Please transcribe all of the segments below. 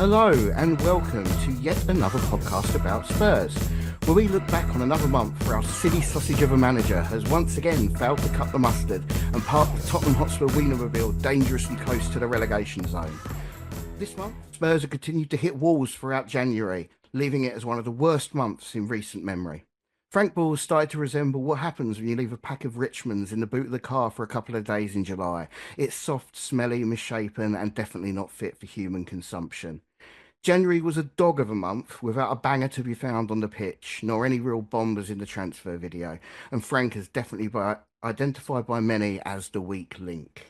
Hello and welcome to yet another podcast about Spurs, where we look back on another month where our silly sausage of a manager has once again failed to cut the mustard and parked the Tottenham Hotspur Wienermobile dangerously close to the relegation zone. This month, Spurs have continued to hit walls throughout January, leaving it as one of the worst months in recent memory. Frank Ball's started to resemble what happens when you leave a pack of Richmonds in the boot of the car for a couple of days in July. It's soft, smelly, misshapen, and definitely not fit for human consumption. January was a dog of a month without a banger to be found on the pitch, nor any real bombers in the transfer video, and Frank is definitely identified by many as the weak link.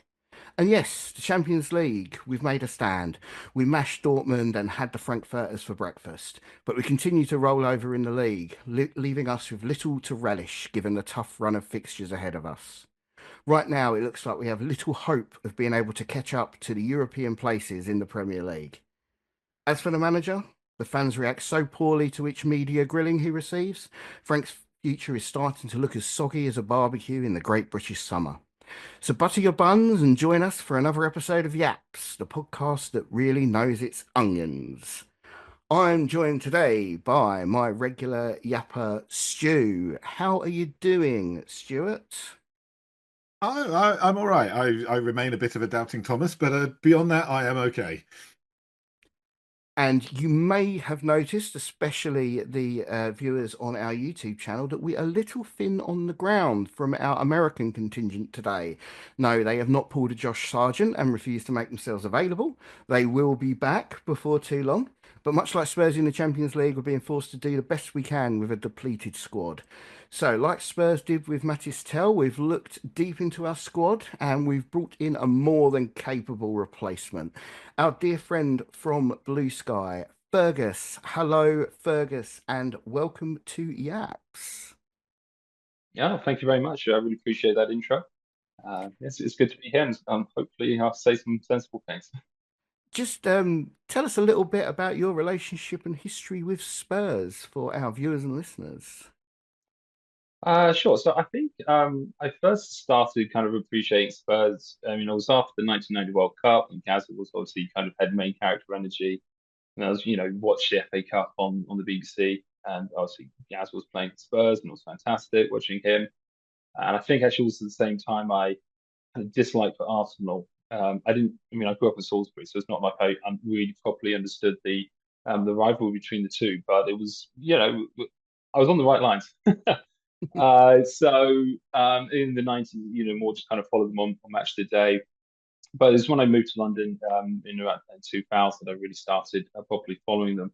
And yes, the Champions League, we've made a stand. We mashed Dortmund and had the Frankfurters for breakfast, but we continue to roll over in the league, leaving us with little to relish given the tough run of fixtures ahead of us. Right now, it looks like we have little hope of being able to catch up to the European places in the Premier League. As for the manager, the fans react so poorly to each media grilling he receives, Frank's future is starting to look as soggy as a barbecue in the Great British Summer. So butter your buns and join us for another episode of Yaps, the podcast that really knows its onions. I'm joined today by my regular yapper, Stu. How are you doing, Stuart? I'm all right. I remain a bit of a doubting Thomas, but beyond that, I am okay. And you may have noticed, especially the viewers on our YouTube channel, that we are a little thin on the ground from our American contingent today. No, they have not pulled a Josh Sargent and refused to make themselves available. They will be back before too long. But much like Spurs in the Champions League, we're being forced to do the best we can with a depleted squad. So, like Spurs did with Mattis Tell, we've looked deep into our squad and we've brought in a more than capable replacement. Our dear friend from Blue Sky, Fergus. Hello, Fergus, and welcome to Yaps. Yeah, thank you very much. I really appreciate that intro. Yes, it's good to be here, and hopefully I'll say some sensible things. Just tell us a little bit about your relationship and history with Spurs for our viewers and listeners. Sure. So I think I first started kind of appreciating Spurs. I mean, it was after the 1990 World Cup, and Gazza was obviously kind of had main character energy. And I was, watched the FA Cup on the BBC, and obviously Gaz was playing for Spurs, and it was fantastic watching him. And I think actually also at the same time I had a dislike for Arsenal. I grew up in Salisbury, so it's not like I really properly understood the rivalry between the two, but it was, I was on the right lines. In the 90s, more just kind of followed them on Match of the Day. But it's when I moved to London in around 2000 I really started properly following them.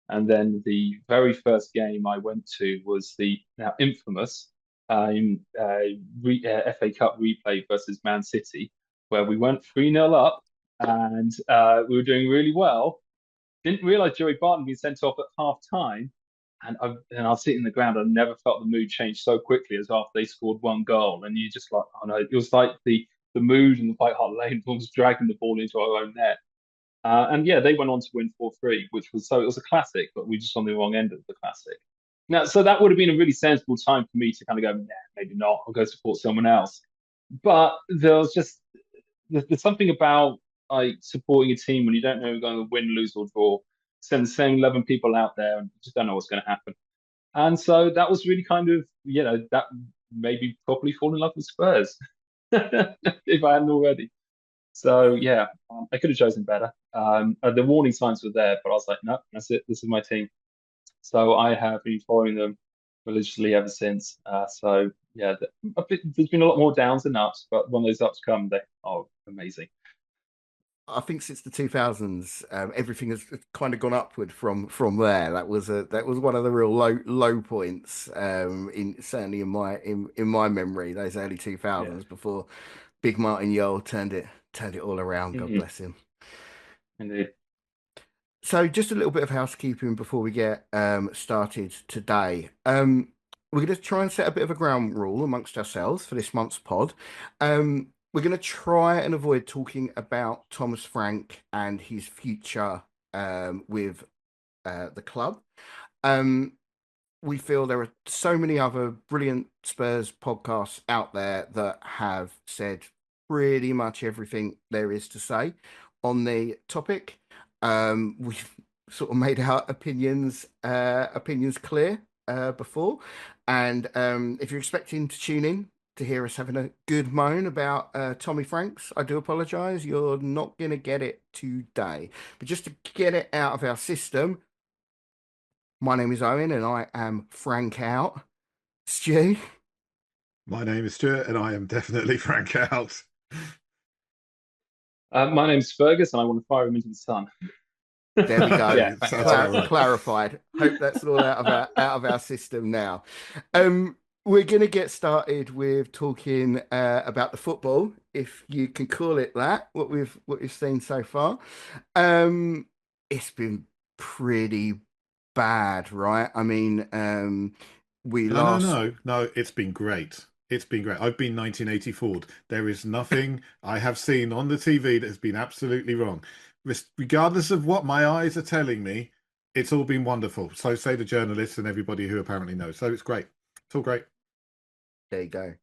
And then the very first game I went to was the now infamous FA Cup replay versus Man City, where we went 3-0 up and we were doing really well. Didn't realise Joey Barton had been sent off at half time. And I was sitting in the ground. I never felt the mood change so quickly as after they scored one goal. And you just like, oh no, it was like the mood in the White Hart Lane was dragging the ball into our own net. And yeah, they went on to win 4-3, which was it was a classic, but we just on the wrong end of the classic. Now, so that would have been a really sensible time for me to kind of go, nah, maybe not. I'll go support someone else. But there's something about like supporting a team when you don't know you're going to win, lose, or draw. Send the same 11 people out there and you just don't know what's going to happen. And so that was really kind of, that made me properly fall in love with Spurs if I hadn't already. So yeah, I could have chosen better. The warning signs were there, but I was like, no, that's it. This is my team. So I have been following them religiously ever since. So yeah, there's been a lot more downs than ups, but when those ups come, they are amazing. I think since the 2000s, everything has kind of gone upward from there. That was one of the real low points certainly in my memory. Those early 2000s before Big Martin Yole turned it all around. God bless him. Indeed. So just a little bit of housekeeping before we get started today. We're going to try and set a bit of a ground rule amongst ourselves for this month's pod. We're going to try and avoid talking about Thomas Frank and his future with the club. We feel there are so many other brilliant Spurs podcasts out there that have said pretty much everything there is to say on the topic. We've sort of made our opinions clear before, and if you're expecting to tune in to hear us having a good moan about Tommy Franks, I do apologise. You're not going to get it today. But just to get it out of our system, my name is Owen, and I am Frank out. Stu. My name is Stuart, and I am definitely Frank out. My name's Fergus, and I want to fire him into the sun. There we go. Yeah, thanks. Sounds about right. Clarified. Hope that's all out of our system now. We're going to get started with talking about the football, if you can call it that. What we've seen so far. It's been pretty bad, right? I mean, we lost. No. It's been great. It's been great. I've been 1984. There is nothing I have seen on the TV that has been absolutely wrong. Regardless of what my eyes are telling me, it's all been wonderful. So say the journalists and everybody who apparently knows. So it's great. It's all great. There you go.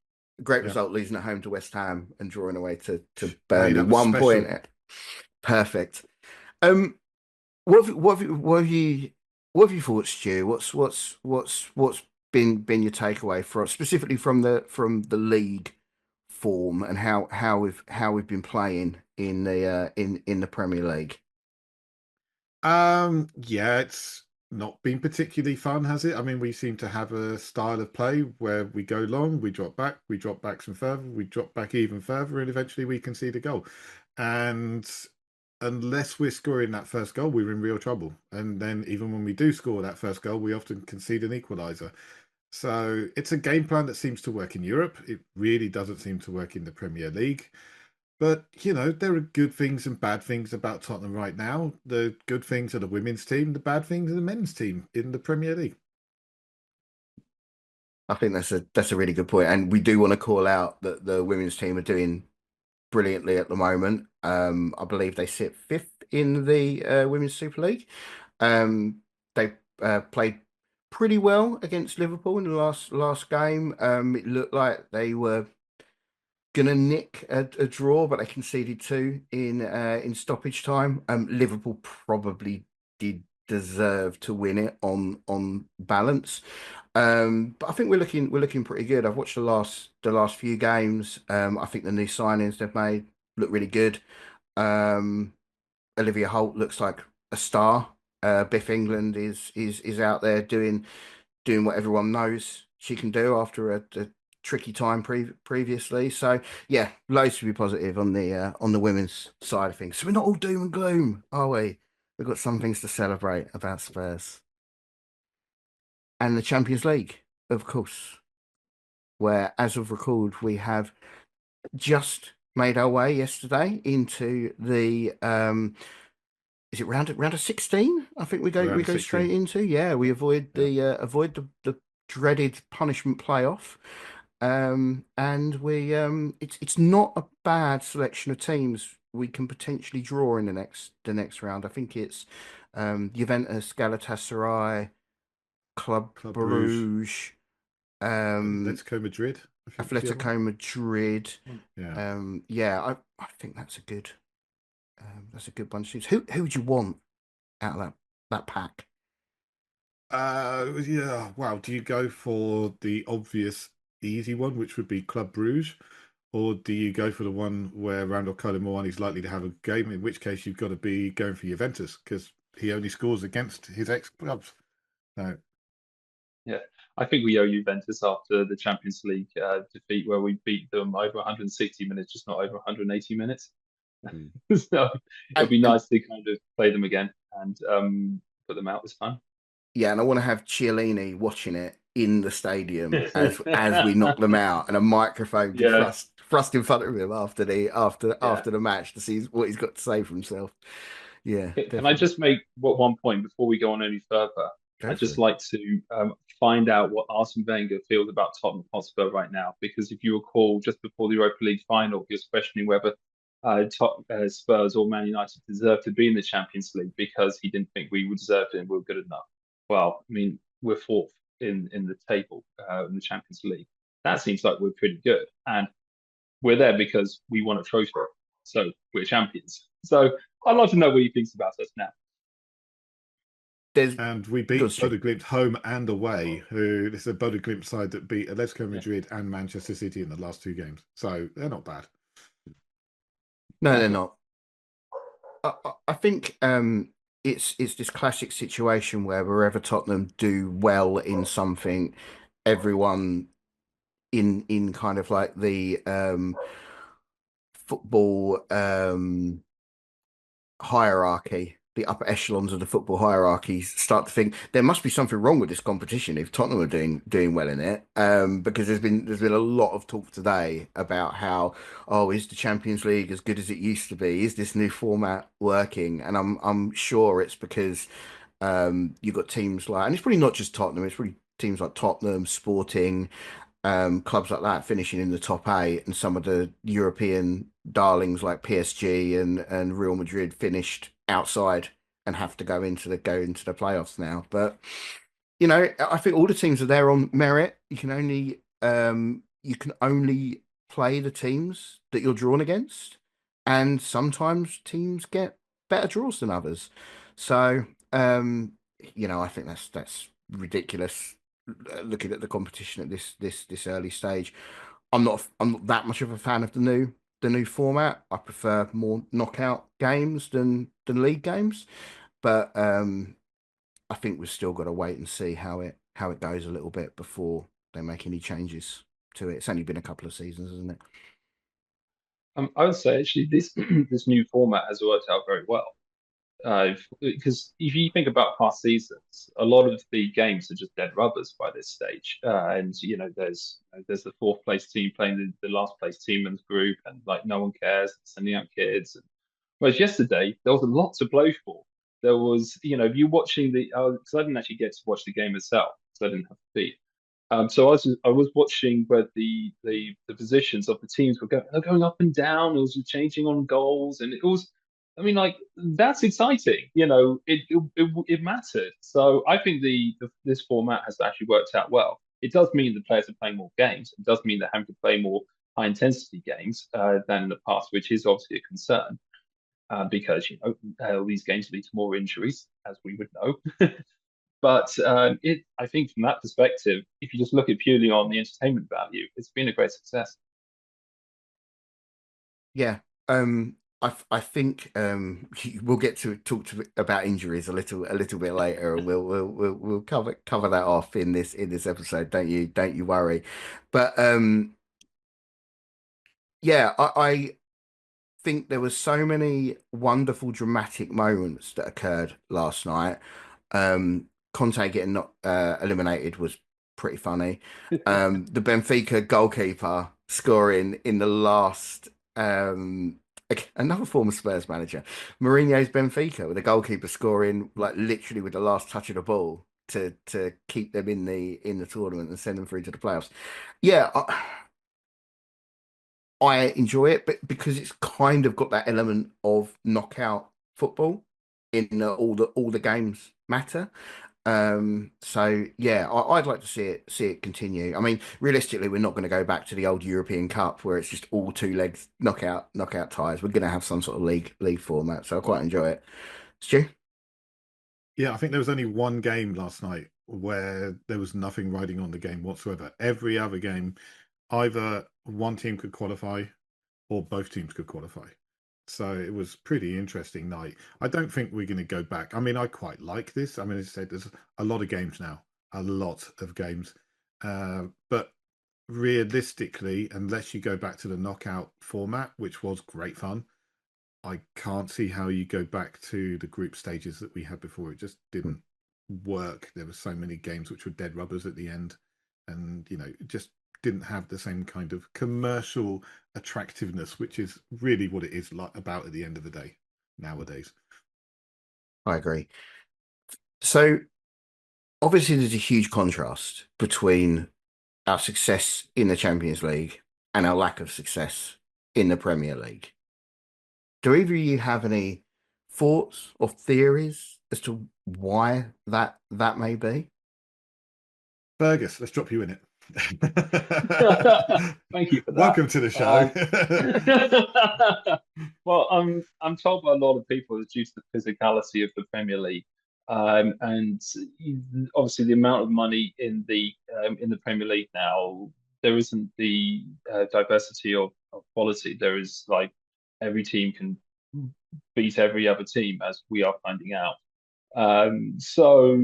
Great Yeah. result, losing at home to West Ham and drawing away to Hey, Burnley. that was 1 special. point. Perfect. What have you thought, Stu? What's been your takeaway from specifically from the league form and how we've been playing in the Premier League? Yeah, it's not been particularly fun, has it? I mean, we seem to have a style of play where we go long, we drop back some further, we drop back even further, and eventually we concede a goal. And unless we're scoring that first goal, we're in real trouble. And then even when we do score that first goal, we often concede an equaliser. So it's a game plan that seems to work in Europe. It really doesn't seem to work in the Premier League. But, there are good things and bad things about Tottenham right now. The good things are the women's team, the bad things are the men's team in the Premier League. I think that's a really good point, and we do want to call out that the women's team are doing brilliantly at the moment. I believe they sit fifth in the Women's Super League. They played pretty well against Liverpool in the last game. It looked like they were gonna nick a draw, but they conceded two in stoppage time. Liverpool probably did deserve to win it on balance. But I think we're looking pretty good. I've watched the last few games. I think the new signings they've made look really good. Olivia Holt looks like a star. Biff England is out there doing what everyone knows she can do after a tricky time previously. So yeah, loads to be positive on the women's side of things. So we're not all doom and gloom, are we? We've got some things to celebrate about Spurs. And the Champions League, of course, where as of record we have just made our way yesterday into the is it round of 16? I think we go Round 16. straight into. Yeah, we avoid the dreaded punishment playoff. And we it's not a bad selection of teams we can potentially draw in the next round. I think it's Juventus, Galatasaray, Club Brugge, Atletico Madrid. I think, Atletico Madrid. Yeah. I think that's a good bunch of teams. Who would you want out of that pack? Yeah. Wow. Do you go for the obvious easy one, which would be Club Brugge, or do you go for the one where Randall Colomwani is likely to have a game? In which case, you've got to be going for Juventus because he only scores against his ex-clubs. No. Yeah, I think we owe Juventus after the Champions League defeat, where we beat them over 160 minutes, just not over 180 minutes. So it'll be nice to kind of play them again and put them out this time. Yeah, and I want to have Chiellini watching it in the stadium as we knock them out, and a microphone thrust in front of him after the match to see what he's got to say for himself. Yeah. Can I just make one point before we go on any further? I'd just like to find out what Arsene Wenger feels about Tottenham Hotspur right now, because if you recall, just before the Europa League final, he was questioning whether Spurs or Man United deserved to be in the Champions League because he didn't think we deserved it and we were good enough. Well, I mean, we're fourth in the table in the Champions League. That seems like we're pretty good, and we're there because we won a trophy, so we're champions. So I'd like to know what he thinks about us now. And we Go on, beat Stu. Bodo Glimt home and away. This is a Bodo Glimt side that beat Atletico Madrid and Manchester City in the last 2 games. So they're not bad. No, they're not. I think it's this classic situation where wherever Tottenham do well in something, everyone in kind of like the football hierarchy, the upper echelons of the football hierarchy start to think there must be something wrong with this competition if Tottenham are doing well in it. Because there's been a lot of talk today about how, oh, is the Champions League as good as it used to be? Is this new format working? And I'm sure it's because you've got teams like, and it's probably not just Tottenham, it's probably teams like Tottenham, Sporting, clubs like that finishing in the top 8, and some of the European darlings like PSG and Real Madrid finished outside and have to go into the playoffs now. But I think all the teams are there on merit. You can only play the teams that you're drawn against, and sometimes teams get better draws than others. So I think that's ridiculous looking at the competition at this early stage. I'm not that much of a fan of the new format. I prefer more knockout games than league games, but I think we've still got to wait and see how it goes a little bit before they make any changes to it. It's only been a couple of seasons, isn't it? I would say actually this this new format has worked out very well. Because if you think about past seasons, a lot of the games are just dead rubbers by this stage. And there's the fourth place team playing the last place team in the group, and like no one cares, sending out kids. Whereas yesterday there was a lot to blow for. There was, if you watching because I didn't actually get to watch the game itself because I didn't have to be. So I was watching where the positions of the teams they're going up and down. It was changing on goals, and it was, I mean, like that's exciting. It mattered. So I think this format has actually worked out well. It does mean the players are playing more games. It does mean they're having to play more high intensity games than in the past, which is obviously a concern because these games lead to more injuries, as we would know. But I think from that perspective, if you just look at purely on the entertainment value, it's been a great success. Yeah. I think we'll get to talk about injuries a little bit later, and we'll cover that off in this episode. Don't you worry. But yeah, I think there was so many wonderful dramatic moments that occurred last night. Conte getting not eliminated was pretty funny. The Benfica goalkeeper scoring in the last another former Spurs manager, Mourinho's Benfica, with the goalkeeper scoring like literally with the last touch of the ball to keep them in the tournament and send them through to the playoffs. Yeah, I enjoy it, but because it's kind of got that element of knockout football in all the games matter. So yeah, I'd like to see it continue. I mean, realistically, we're not going to go back to the old European Cup where it's just all two legs knockout ties. We're going to have some sort of league format, so I quite enjoy it. Stu? Yeah, I think there was only one game last night where there was nothing riding on the game whatsoever. Every other game, either one team could qualify or both teams could qualify. So it was pretty interesting night. I don't think we're going to go back. I mean, I quite like this. I mean, as I said, there's a lot of games now, a lot of games. But realistically, unless you go back to the knockout format, which was great fun, I can't see how you go back to the group stages that we had before. It just didn't work. There were so many games which were dead rubbers at the end, and it just didn't have the same kind of commercial attractiveness, which is really what it is like about at the end of the day nowadays. I agree. So obviously, there's a huge contrast between our success in the Champions League and our lack of success in the Premier League. Do either of you have any thoughts or theories as to why that may be? Fergus, let's drop you in it. Thank you for that. Welcome to the show. Well, I'm told by a lot of people it's due to the physicality of the Premier League, and obviously the amount of money in the Premier League now. There isn't the diversity of quality. There is like every team can beat every other team, as we are finding out. So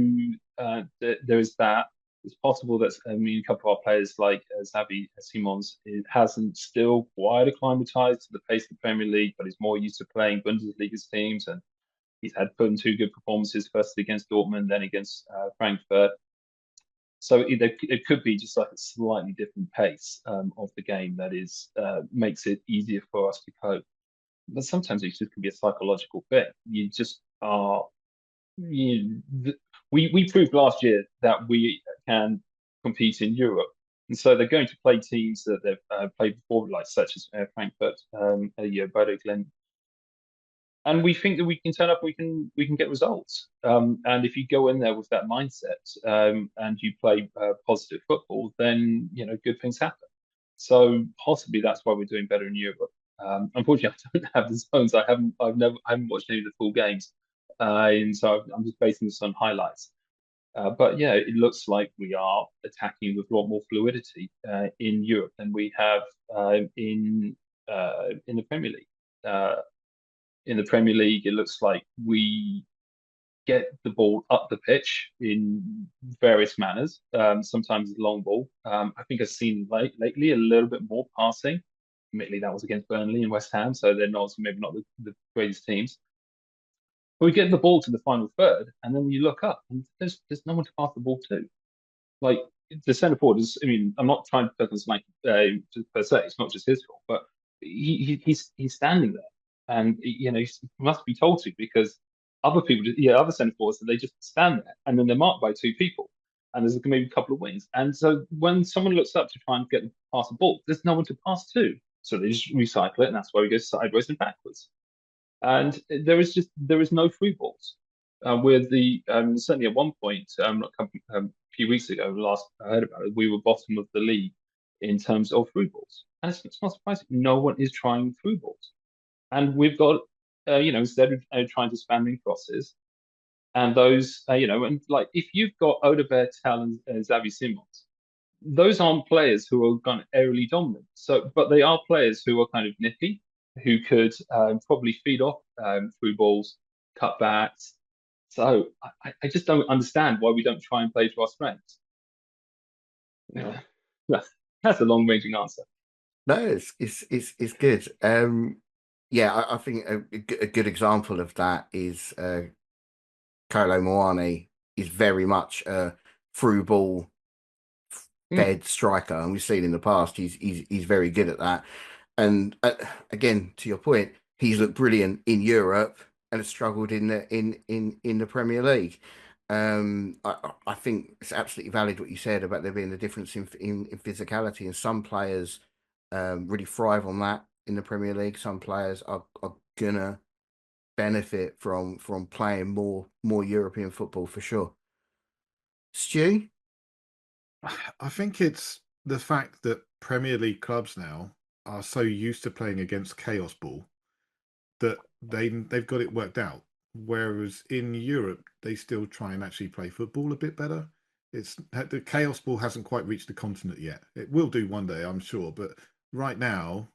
there is that. It's possible that a couple of our players like Xavi Simons hasn't still quite acclimatized to the pace of the Premier League, but he's more used to playing Bundesliga teams, and he's had put in two good performances, first against Dortmund, then against Frankfurt. So it could be just like a slightly different pace of the game that is makes it easier for us to cope. But sometimes it just can be a psychological thing. You just are you, we proved last year that we can compete in Europe, and so they're going to play teams that they've played before, like such as Frankfurt, Bodo Glimt, and we think that we can turn up, we can get results. And if you go in there with that mindset and you play positive football, then good things happen. So possibly that's why we're doing better in Europe. Unfortunately, I don't have the zones. I haven't watched any of the full games, and so I'm just basing this on highlights. But yeah, it looks like we are attacking with a lot more fluidity in Europe than we have in the Premier League. In the Premier League, it looks like we get the ball up the pitch in various manners. Sometimes it's long ball. I think I've seen lately a little bit more passing. Admittedly, that was against Burnley and West Ham, so they're not maybe not the greatest teams. But we get the ball to the final third, and then you look up, and there's no one to pass the ball to. Like the centre forward is. I mean, I'm not trying to put this like per se. It's not just his fault, but he's standing there, and he must be told to because other people, other centre forwards, they just stand there, and then they're marked by two people, and there's maybe a couple of wings, and so when someone looks up to try and get past the ball, there's no one to pass to, so they just recycle it, and that's why we go sideways and backwards. And there is no free balls. With the certainly at one point, a few weeks ago, last I heard about it, we were bottom of the league in terms of through balls, and it's not surprising. No one is trying through balls, and we've got instead of trying to spam in crosses, and those and like if you've got Odebertel and Xavi Simons, those aren't players who are kind of aerially dominant. So, but they are players who are kind of nippy, who could probably feed off through balls, cutbacks. So I just don't understand why we don't try and play to our strengths. Yeah, that's a long-ranging answer. No, it's good. Yeah, I think a good example of that is Kolo Muani is very much a through ball fed striker, and we've seen in the past he's very good at that. And again, to your point, he's looked brilliant in Europe and has struggled in the Premier League. I think it's absolutely valid what you said about there being a difference in physicality, and some players really thrive on that in the Premier League. Some players are gonna benefit from playing more European football for sure. Stu? I think it's the fact that Premier League clubs now are so used to playing against chaos ball that they've got it worked out. Whereas in Europe, they still try and actually play football a bit better. It's the chaos ball hasn't quite reached the continent yet. It will do one day, I'm sure. But right now,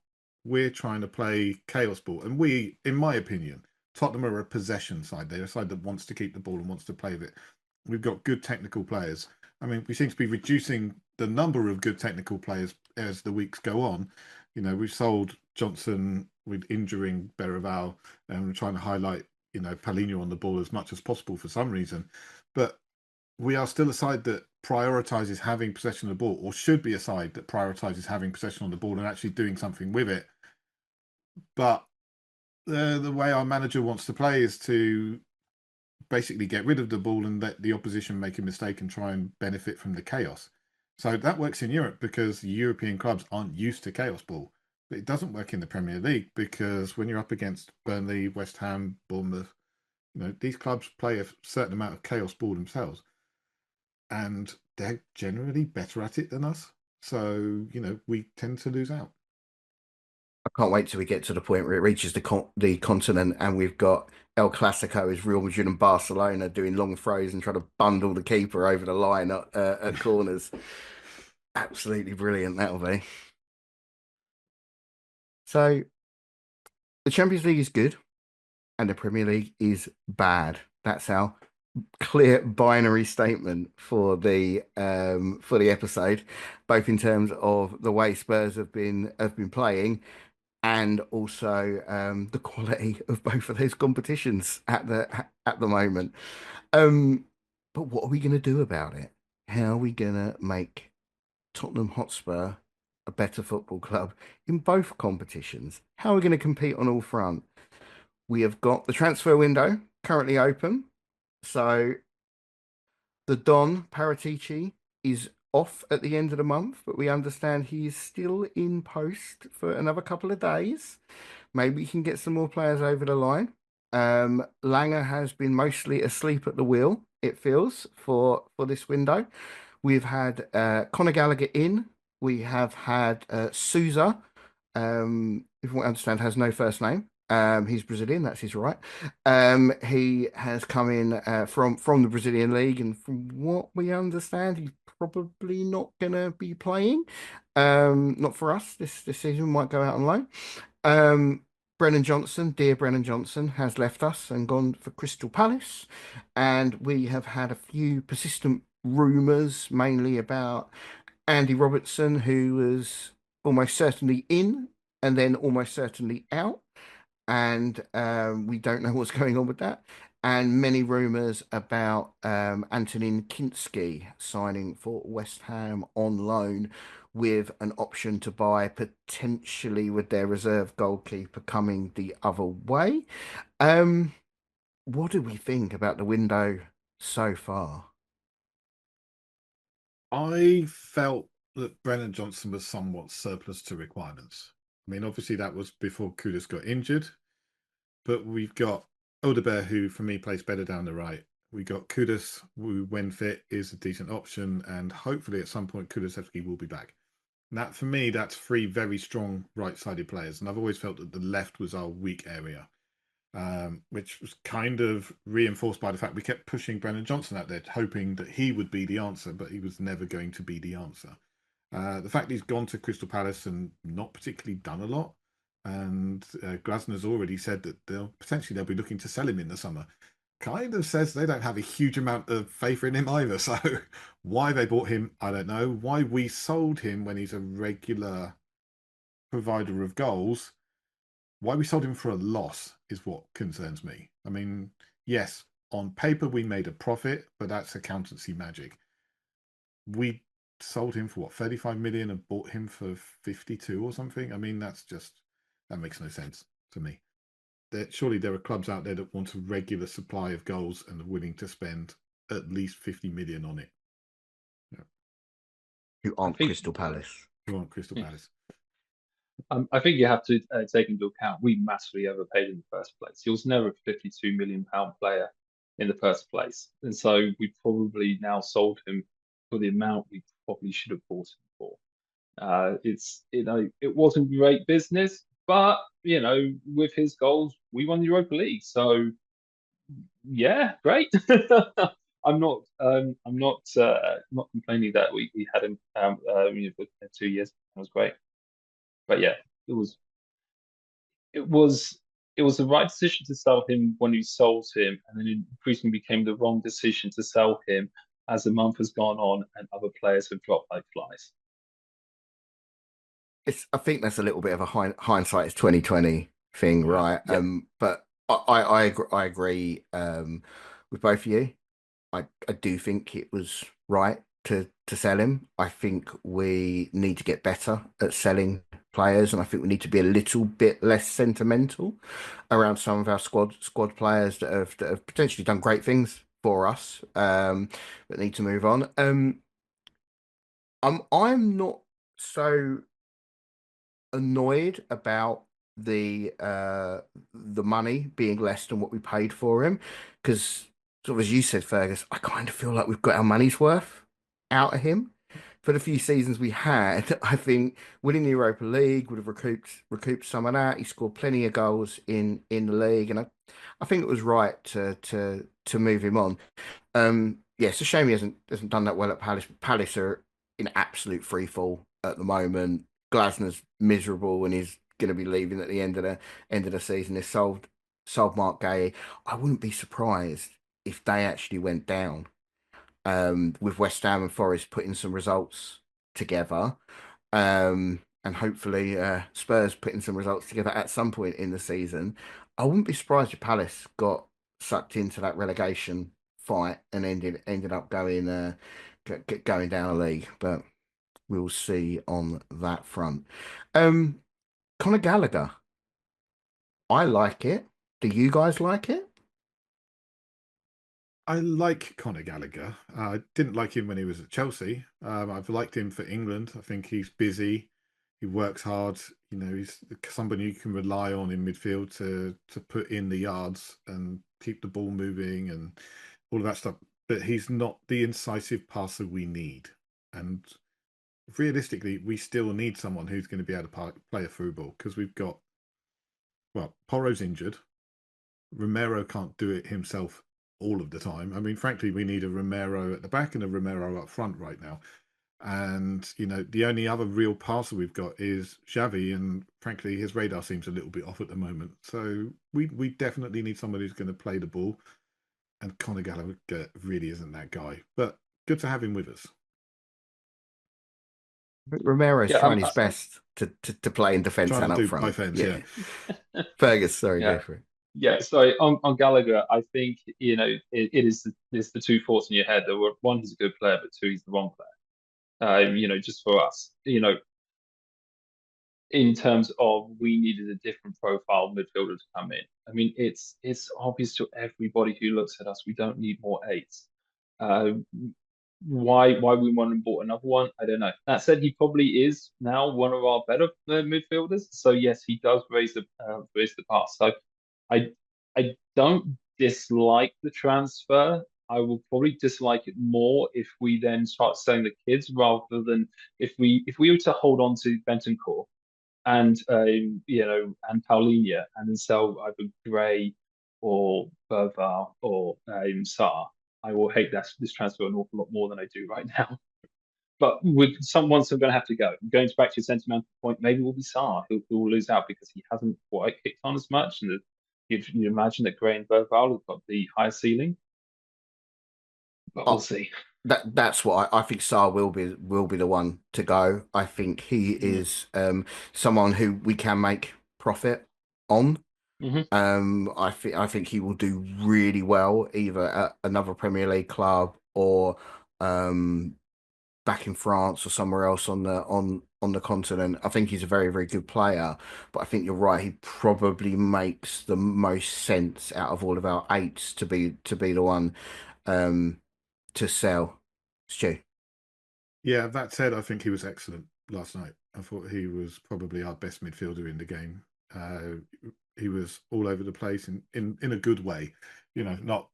we're trying to play chaos ball, and we, in my opinion, Tottenham are a possession side. They're a side that wants to keep the ball and wants to play with it. We've got good technical players. I mean, we seem to be reducing the number of good technical players as the weeks go on. We've sold Johnson with injuring Berival, and we're trying to highlight, Paulinho on the ball as much as possible for some reason. But we are still a side that prioritizes having possession of the ball, or should be a side that prioritizes having possession on the ball and actually doing something with it. But the way our manager wants to play is to basically get rid of the ball and let the opposition make a mistake and try and benefit from the chaos. So that works in Europe because European clubs aren't used to chaos ball. But it doesn't work in the Premier League because when you're up against Burnley, West Ham, Bournemouth, these clubs play a certain amount of chaos ball themselves. And they're generally better at it than us. So, we tend to lose out. I can't wait till we get to the point where it reaches the continent and we've got El Clasico as Real Madrid and Barcelona doing long throws and trying to bundle the keeper over the line at corners. Absolutely brilliant, that'll be. So the Champions League is good and the Premier League is bad. That's our clear binary statement for the episode, both in terms of the way Spurs have been playing and also the quality of both of those competitions at the moment. But what are we going to do about it? How are we going to make Tottenham Hotspur a better football club in both competitions? How are we going to compete on all front? We have got the transfer window currently open, so the Don Paratici is off at the end of the month, but we understand he's still in post for another couple of days. Maybe we can get some more players over the line. Langer has been mostly asleep at the wheel, it feels, for this window. We've had Conor Gallagher in. We have had Souza, if we understand, has no first name. He's Brazilian, that's his right. He has come in from the Brazilian league, and from what we understand, he's probably not gonna be playing. Not for us this season. Might go out on loan. Brennan Johnson, dear Brennan Johnson, has left us and gone for Crystal Palace, and we have had a few persistent rumours, mainly about Andy Robertson, who was almost certainly in and then almost certainly out, and we don't know what's going on with that. And many rumours about Antonin Kinsky signing for West Ham on loan with an option to buy, potentially with their reserve goalkeeper coming the other way. Um, what do we think about the window so far? I felt that Brennan Johnson was somewhat surplus to requirements. I mean, obviously that was before Kudus got injured, but we've got Odebear, who for me plays better down the right. We got Kudus, who when fit is a decent option, and hopefully at some point Kulusevski will be back. That for me, that's three very strong right-sided players, and I've always felt that the left was our weak area, which was kind of reinforced by the fact we kept pushing Brennan Johnson out there, hoping that he would be the answer, but he was never going to be the answer. The fact he's gone to Crystal Palace and not particularly done a lot, and Glasner's already said that they'll be looking to sell him in the summer, kind of says they don't have a huge amount of faith in him either. So why they bought him, I don't know. Why we sold him when he's a regular provider of goals, why we sold him for a loss is what concerns me. I mean, yes, on paper we made a profit, but that's accountancy magic. We sold him for what, 35 million and bought him for 52 or something. I mean, that makes no sense to me. Surely there are clubs out there that want a regular supply of goals and are willing to spend at least 50 million on it. Yeah. Who aren't Crystal Palace? Who aren't Crystal Palace? I think you have to take into account we massively overpaid in the first place. He was never a £52 million player in the first place, and so we probably now sold him for the amount we probably should have bought him for. It wasn't great business, but with his goals, we won the Europa League. So yeah, great. I'm not complaining that we had him for 2 years. That was great. But yeah, it was it was it was the right decision to sell him when we sold him, and then it increasingly became the wrong decision to sell him as the month has gone on and other players have dropped like flies. I think that's a little bit of a hindsight is 2020 thing, right? Yeah. But I agree with both of you. I do think it was right to sell him. I think we need to get better at selling players, and I think we need to be a little bit less sentimental around some of our squad players that have potentially done great things for us, but need to move on. I'm not so annoyed about the money being less than what we paid for him, because sort of as you said, Fergus, I kind of feel like we've got our money's worth out of him. for the few seasons we had, I think winning the Europa League would have recouped some of that. He scored plenty of goals in the league, and I think it was right to move him on. Yeah, it's a shame he hasn't done that well at Palace. Palace are in absolute free fall at the moment. Glasner's miserable and he's going to be leaving at the end of the season. They sold Mark Gay. I wouldn't be surprised if they actually went down. With West Ham and Forest putting some results together, and hopefully Spurs putting some results together at some point in the season. I wouldn't be surprised if Palace got sucked into that relegation fight and ended up going down a league, but we'll see on that front. Conor Gallagher, I like it. Do you guys like it? I like Conor Gallagher. I didn't like him when he was at Chelsea. I've liked him for England. I think he's busy. He works hard. You know, he's somebody you can rely on in midfield to put in the yards and keep the ball moving and all of that stuff. But he's not the incisive passer we need. And realistically, we still need someone who's going to be able to play a through ball because we've got, well, Porro's injured. Romero can't do it himself all of the time. I mean, frankly, we need a Romero at the back and a Romero up front right now. And, you know, the only other real passer we've got is Xavi. And frankly, his radar seems a little bit off at the moment. So we definitely need somebody who's going to play the ball. And Conor Gallagher really isn't that guy. But good to have him with us. Romero's Yeah, trying his best to play in defence Trying and to up do front. defence, yeah. Fergus, sorry, Yeah. go for it. Yeah, so on Gallagher, I think it is the two thoughts in your head. There were one, he's a good player, but two, he's the wrong player. Just for us, in terms of we needed a different profile midfielder to come in. I mean, it's obvious to everybody who looks at us we don't need more eights. Why we went and bought another one, I don't know. That said, he probably is now one of our better midfielders. So yes, he does raise the pass. So I don't dislike the transfer. I will probably dislike it more if we then start selling the kids rather than if we were to hold on to Bentancur and and Paulinho and then sell either Gray or Bervar or Sarr. I will hate this transfer an awful lot more than I do right now. But with once I'm going to have to go. Going back to your sentimental point, maybe we'll be Sarr who will lose out because he hasn't quite kicked on as much. And you imagine that Gray and Berval have got the higher ceiling. But we'll see. That's what I think. Sarr will be the one to go. I think he is someone who we can make profit on. I think he will do really well either at another Premier League club or back in France or somewhere else on the continent. I think he's a very, very good player, but I think you're right. He probably makes the most sense out of all of our eights to be the one to sell. Stu. Yeah, that said, I think he was excellent last night. I thought he was probably our best midfielder in the game. He was all over the place in a good way. You know, not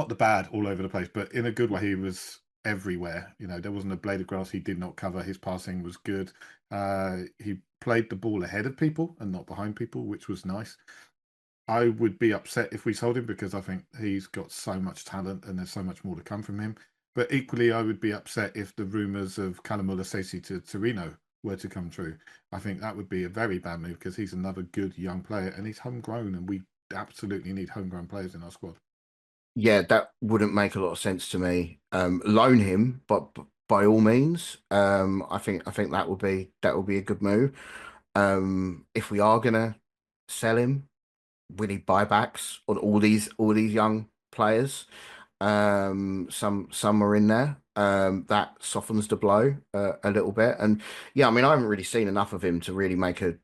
the bad all over the place, but in a good way. He was everywhere. You know, there wasn't a blade of grass he did not cover. His passing was good. He played the ball ahead of people and not behind people, which was nice. I would be upset if we sold him because I think he's got so much talent and there's so much more to come from him. But equally, I would be upset if the rumours of Callum Mulasesi to Torino were to come true. I think that would be a very bad move because he's another good young player and he's homegrown and we absolutely need homegrown players in our squad. Yeah, that wouldn't make a lot of sense to me. Loan him, but by all means, I think that would be a good move. If we are gonna sell him, we need buybacks on all these young players. Some are in there. That softens the blow a little bit. And yeah, I mean, I haven't really seen enough of him to really make a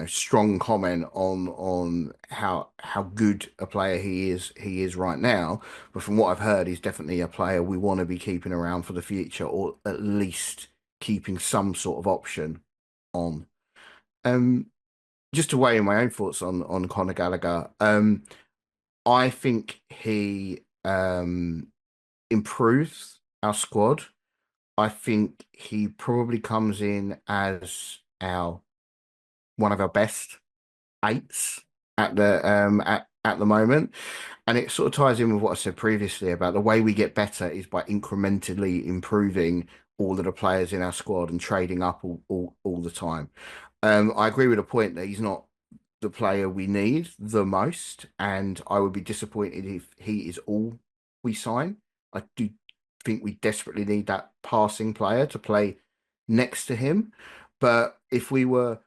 strong comment on how good a player he is right now. But from what I've heard, he's definitely a player we want to be keeping around for the future, or at least keeping some sort of option on. Just to weigh in my own thoughts on Conor Gallagher, I think he improves our squad. I think he probably comes in as our one of our best eights at the moment. And it sort of ties in with what I said previously about the way we get better is by incrementally improving all of the players in our squad and trading up all the time. I agree with the point that he's not the player we need the most, and I would be disappointed if he is all we sign. I do think we desperately need that passing player to play next to him. But if we were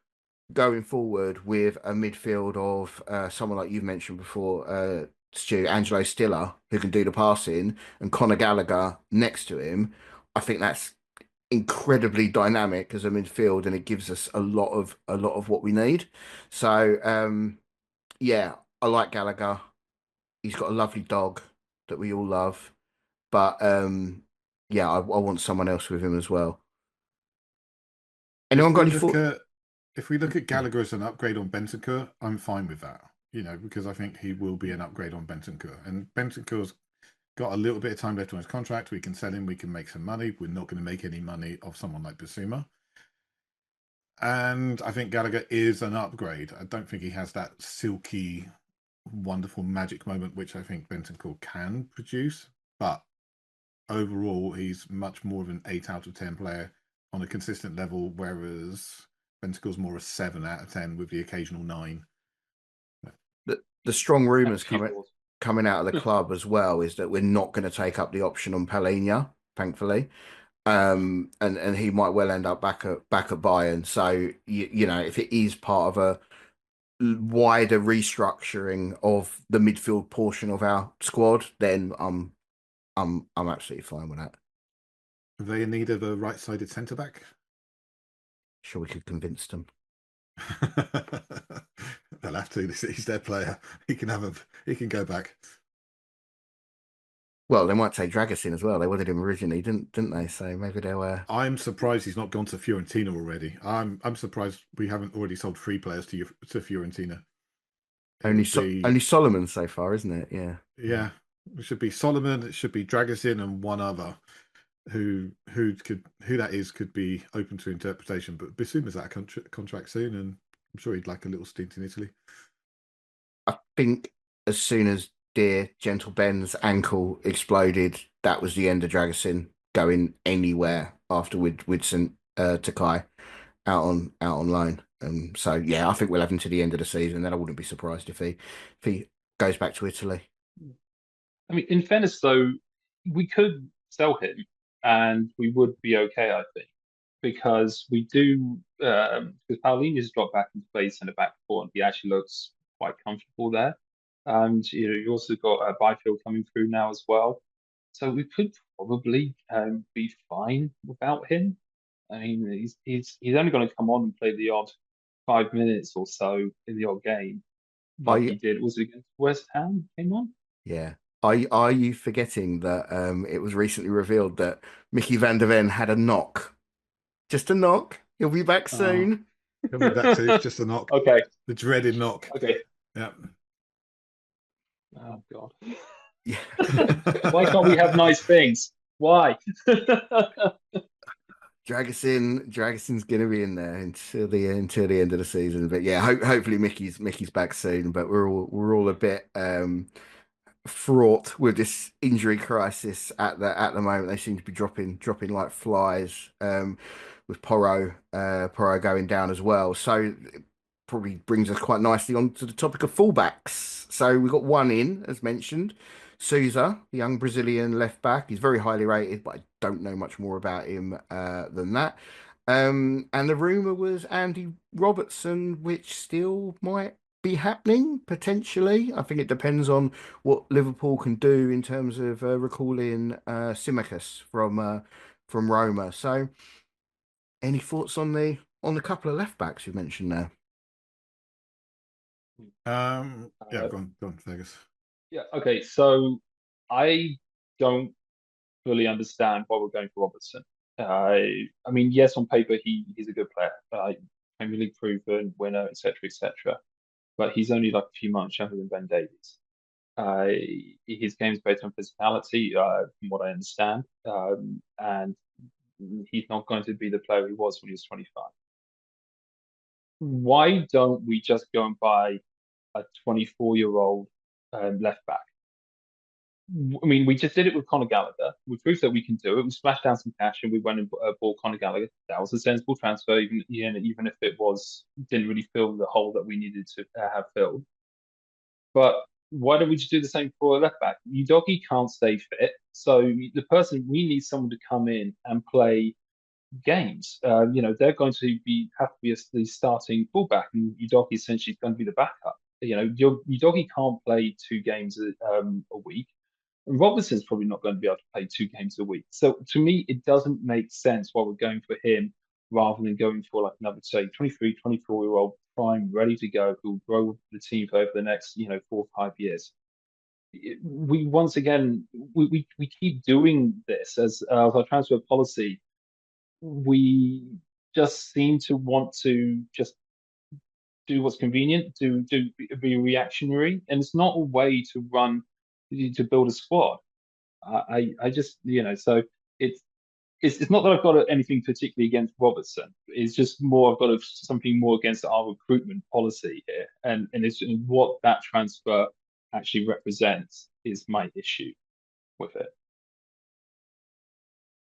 going forward with a midfield of someone like you've mentioned before, Stu, Angelo Stiller, who can do the passing, and Conor Gallagher next to him, I think that's incredibly dynamic as a midfield, and it gives us a lot of what we need. So yeah, I like Gallagher. He's got a lovely dog that we all love, but yeah, I want someone else with him as well. Anyone If got we any look thought? at if we look at Gallagher as an upgrade on Bentancur, I'm fine with that. Because I think he will be an upgrade on Bentancur, and Bentancur's got a little bit of time left on his contract. We can sell him. We can make some money. We're not going to make any money off someone like Basuma. And I think Gallagher is an upgrade. I don't think he has that silky, wonderful magic moment, which I think Bentancur can produce. But overall, he's much more of an 8 out of 10 player on a consistent level, whereas Bentancur's more a 7 out of 10 with the occasional 9. The strong And a rumours few balls. coming out of the club as well is that we're not going to take up the option on Palhinha, thankfully. And he might well end up back at Bayern. So you know, if it is part of a wider restructuring of the midfield portion of our squad, then I'm absolutely fine with that. Are they in need of a right-sided centre back? Sure, we could convince them. They'll have to. He's their player. He can have a. He can go back. Well, they might take Dragusin as well. They wanted him originally, didn't they? So maybe they'll. I'm surprised he's not gone to Fiorentina already. I'm surprised we haven't already sold 3 players to Fiorentina. It would be Only Solomon so far, isn't it? Yeah. yeah. It should be Solomon. It should be Dragusin and one other. Who that is could be open to interpretation. But Bissouma's out of contract soon, and I'm sure he'd like a little stint in Italy. I think as soon as dear Gentle Ben's ankle exploded, that was the end of Dragusin going anywhere after we'd sent Takai out on loan. So yeah, I think we'll have him to the end of the season. Then I wouldn't be surprised if he goes back to Italy. I mean, in fairness, though, we could sell him and we would be okay, I think, because we do, because Paulinho's dropped back into play centre back before and he actually looks quite comfortable there. And you also got Byfield coming through now as well. So we could probably be fine without him. I mean, he's only going to come on and play the odd 5 minutes or so in the odd game, Are like you, he did. Was it against West Ham? Came on. yeah. Are you forgetting that it was recently revealed that Mickey van der Ven had a knock? Just a knock. He'll be back soon. He'll be back too. Just a knock. Okay. The dreaded knock. Okay. Yeah. Oh God. Yeah. Why can't we have nice things? Why? Dragison's gonna be in there until the end of the season. But yeah, hopefully Mickey's back soon. But we're all a bit fraught with this injury crisis at the moment. They seem to be dropping like flies. With Porro going down as well. So it probably brings us quite nicely on to the topic of fullbacks. So we've got one in, as mentioned. Sousa, the young Brazilian left back. He's very highly rated, but I don't know much more about him than that. And the rumour was Andy Robertson, which still might be happening potentially. I think it depends on what Liverpool can do in terms of recalling Tsimikas from Roma. So, any thoughts on the couple of left backs you mentioned there? Yeah, go on, Fergus. Yeah. Okay. So I don't fully understand why we're going for Robertson. I mean, yes, on paper he's a good player, Premier League proven winner, etc., etc. But he's only like a few months younger than Ben Davies. Uh, his game's based on physicality, from what I understand, and he's not going to be the player he was when he was 25. Why don't we just go and buy a 24-year-old left back? I mean, we just did it with Conor Gallagher. We proved that we can do it. We splashed down some cash and we went and bought Conor Gallagher. That was a sensible transfer, even if it didn't really fill the hole that we needed to have filled. But why don't we just do the same for a left back? Udogie can't stay fit, so we need someone to come in and play games. They're going to have to be the starting fullback, and Udogie essentially is going to be the backup. Udogie can't play 2 games a week. And Robertson's probably not going to be able to play 2 games a week. So to me, it doesn't make sense why we're going for him rather than going for like another, say, 23, 24-year-old prime, ready to go, who'll grow the team over the next, 4 or 5 years. We once again, we keep doing this as our transfer policy. We just seem to want to just do what's convenient, be reactionary, and it's not a way to build a squad. I just so it's not that I've got anything particularly against Robertson. It's just more I've got something more against our recruitment policy here, and it's what that transfer actually represents is my issue with it.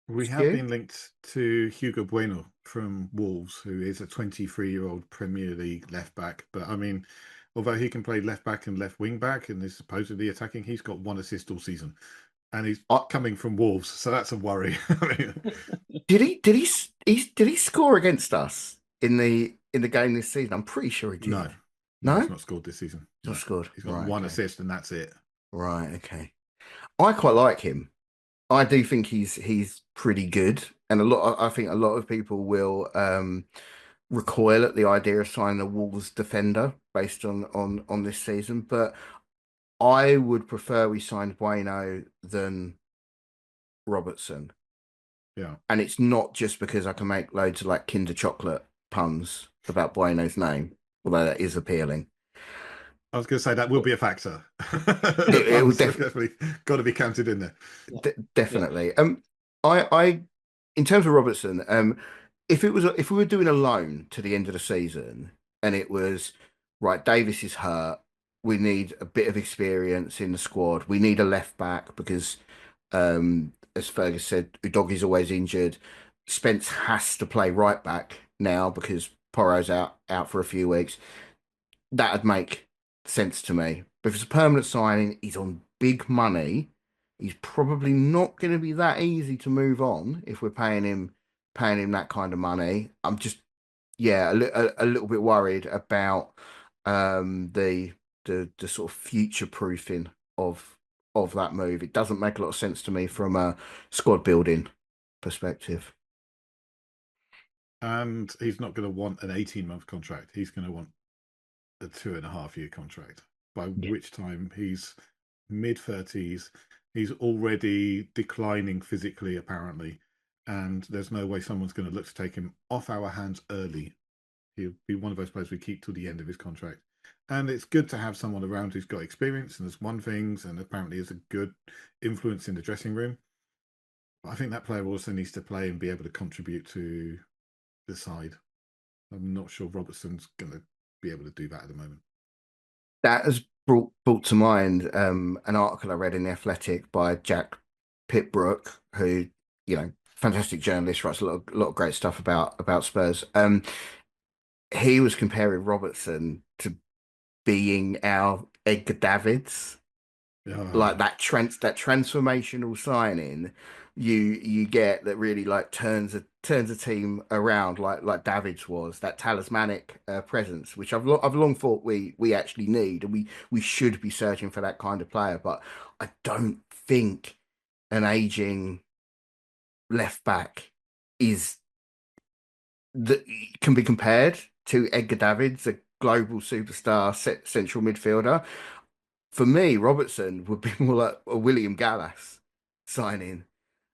We have been linked to Hugo Bueno from Wolves, who is a 23-year-old Premier League left back. But I mean, although he can play left back and left wing back and is supposedly attacking, he's got 1 assist all season, and he's coming from Wolves, so that's a worry. Did he score against us in the game this season? I'm pretty sure he did. No, he's not scored this season. He's not scored. He's got 1 assist, and that's it. Right. Okay. I quite like him. I do think he's pretty good, and I think a lot of people will recoil at the idea of signing a Wolves defender based on this season. But I would prefer we signed Bueno than Robertson. Yeah, and it's not just because I can make loads of like Kinder Chocolate puns about Bueno's name, although that is appealing. I was going to say that will be a factor. It will definitely got to be counted in there. Definitely. I in terms of Robertson, if we were doing a loan to the end of the season and it was right, Davis is hurt, we need a bit of experience in the squad, we need a left back because as Fergus said, Udogie's always injured. Spence has to play right back now because Porro's out for a few weeks. That'd make sense to me. But if it's a permanent signing, he's on big money. He's probably not going to be that easy to move on if we're paying him that kind of money. I'm just a little bit worried about the sort of future proofing of that move. It doesn't make a lot of sense to me from a squad building perspective. And he's not going to want an 18-month contract. He's going to want a 2.5-year contract, by which time he's mid-30s. He's already declining physically, apparently, and there's no way someone's going to look to take him off our hands early. He'll be one of those players we keep till the end of his contract. And it's good to have someone around who's got experience and has won things and apparently is a good influence in the dressing room. But I think that player also needs to play and be able to contribute to the side. I'm not sure Robertson's going to be able to do that at the moment. That has brought to mind an article I read in The Athletic by Jack Pitbrook, who, fantastic journalist, writes a lot of great stuff about Spurs. He was comparing Robertson to being our Edgar Davids. Like that transformational signing you get that really like turns a team around like Davids was, that talismanic presence, which I've long thought we actually need, and we should be searching for that kind of player. But I don't think an aging left back can be compared to Edgar Davids, a global superstar central midfielder. For me, Robertson would be more like a William Gallas signing,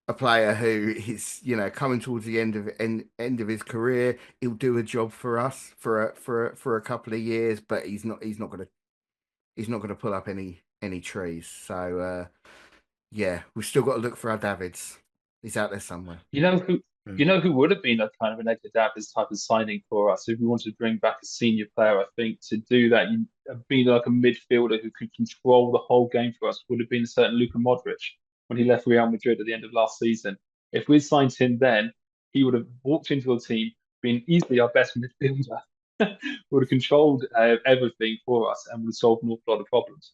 a player who is, coming towards the end of his career. He'll do a job for us for a couple of years, but he's not gonna pull up any trees. So we've still got to look for our Davids. He's out there somewhere. You know You know who would have been a kind of an Edgar Davids type of signing for us if we wanted to bring back a senior player? I think to do that, you being like a midfielder who could control the whole game for us would have been a certain Luka Modric when he left Real Madrid at the end of last season. If we'd signed him then, he would have walked into the team, been easily our best midfielder, would have controlled everything for us, and would have solved an awful lot of problems.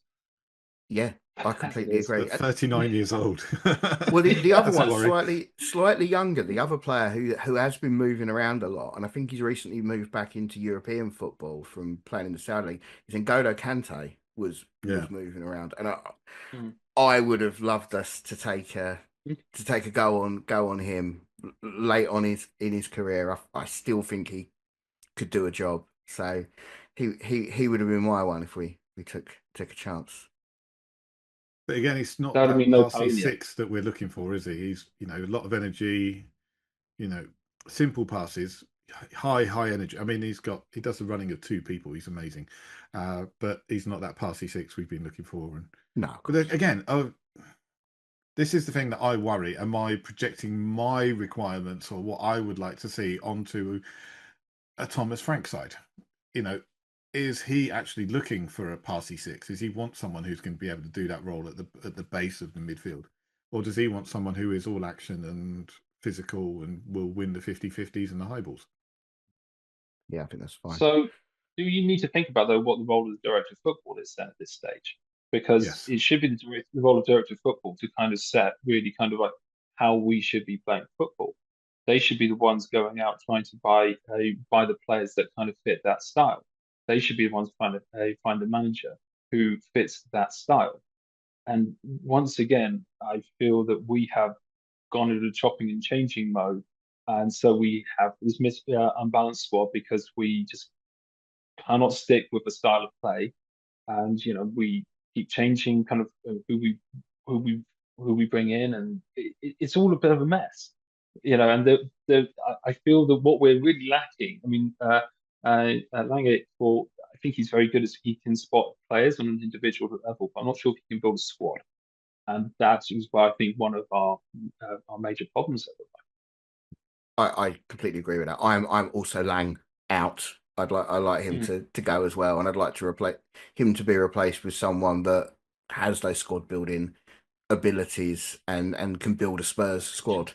Yeah, I As it completely is. agree. But 39 years old. Well, the other That's a one, worry. slightly younger, the other player who has been moving around a lot, and I think he's recently moved back into European football from playing in the Saudi League. Is N'Golo Kante Yeah. was moving around, and Mm. I would have loved us to take a go on him late on in his career. I still think he could do a job, so he would have been my one if we took a chance. But again, it's not That would have that been no passy Paulinho. six that we're looking for, is he? He's, a lot of energy, simple passes, high energy. I mean, he does the running of two people. He's amazing. But he's not that passy six we've been looking for. And No, of but course. again, this is the thing that I worry. Am I projecting my requirements or what I would like to see onto a Thomas Frank side? Is he actually looking for a passy six? Does he want someone who's going to be able to do that role at the base of the midfield? Or does he want someone who is all action and physical and will win the 50-50s and the high balls? Yeah, I think that's fine. So, do you need to think about though what the role of the director of football is then at this stage? Because Yes. it should be the role of director of football to kind of set really kind of like how we should be playing football. They should be the ones going out trying to buy the players that kind of fit that style. They should be the ones trying to find a manager who fits that style. And once again, I feel that we have gone into chopping and changing mode, and so we have this unbalanced squad because we just cannot stick with a style of play, and we keep changing kind of who we who we bring in, and it's all a bit of a mess. And I feel that what we're really lacking. I mean, Lange, I think he's very good as he can spot players on an individual level, but I'm not sure if he can build a squad, and that is why I think one of our major problems at the I completely agree with that. I'm also Lang out. I like him moment. to go as well, and I'd like to replace him to be replaced with someone that has those squad building abilities and can build a Spurs squad.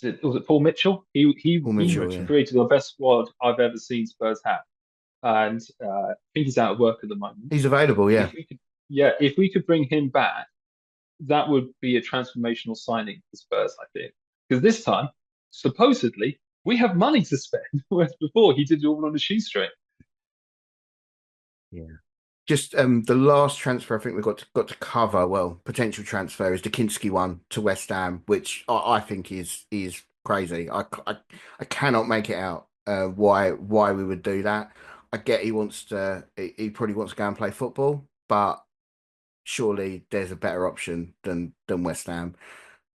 Was it Paul Mitchell? Paul Paul He Mitchell, Mitchell. yeah, created the best squad I've ever seen Spurs have, and I think he's out of work at the moment. he's available. Yeah, If we could, yeah, if we could bring him back, that would be a transformational signing for Spurs, I think. Because this time, supposedly, we have money to spend, whereas before he did it all on a shoestring. yeah. Just the last transfer I think we've got to cover. Well, potential transfer is the Kinsky one to West Ham, which I think is crazy. I cannot make it out why we would do that. I get he probably wants to go and play football, but surely there's a better option than West Ham.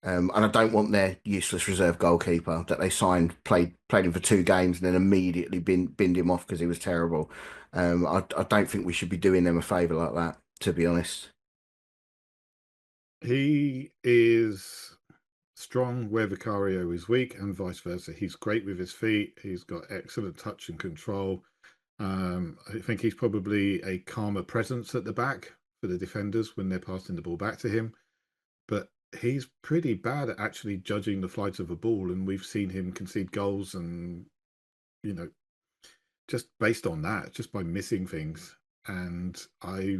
And I don't want their useless reserve goalkeeper that they signed, played him for 2 games, and then immediately binned him off because he was terrible. I don't think we should be doing them a favour like that, to be honest. He is strong where Vicario is weak, and vice versa. He's great with his feet. He's got excellent touch and control. I think he's probably a calmer presence at the back for the defenders when they're passing the ball back to him. But he's pretty bad at actually judging the flight of a ball, and we've seen him concede goals and, you know, just based on that, just by missing things. And I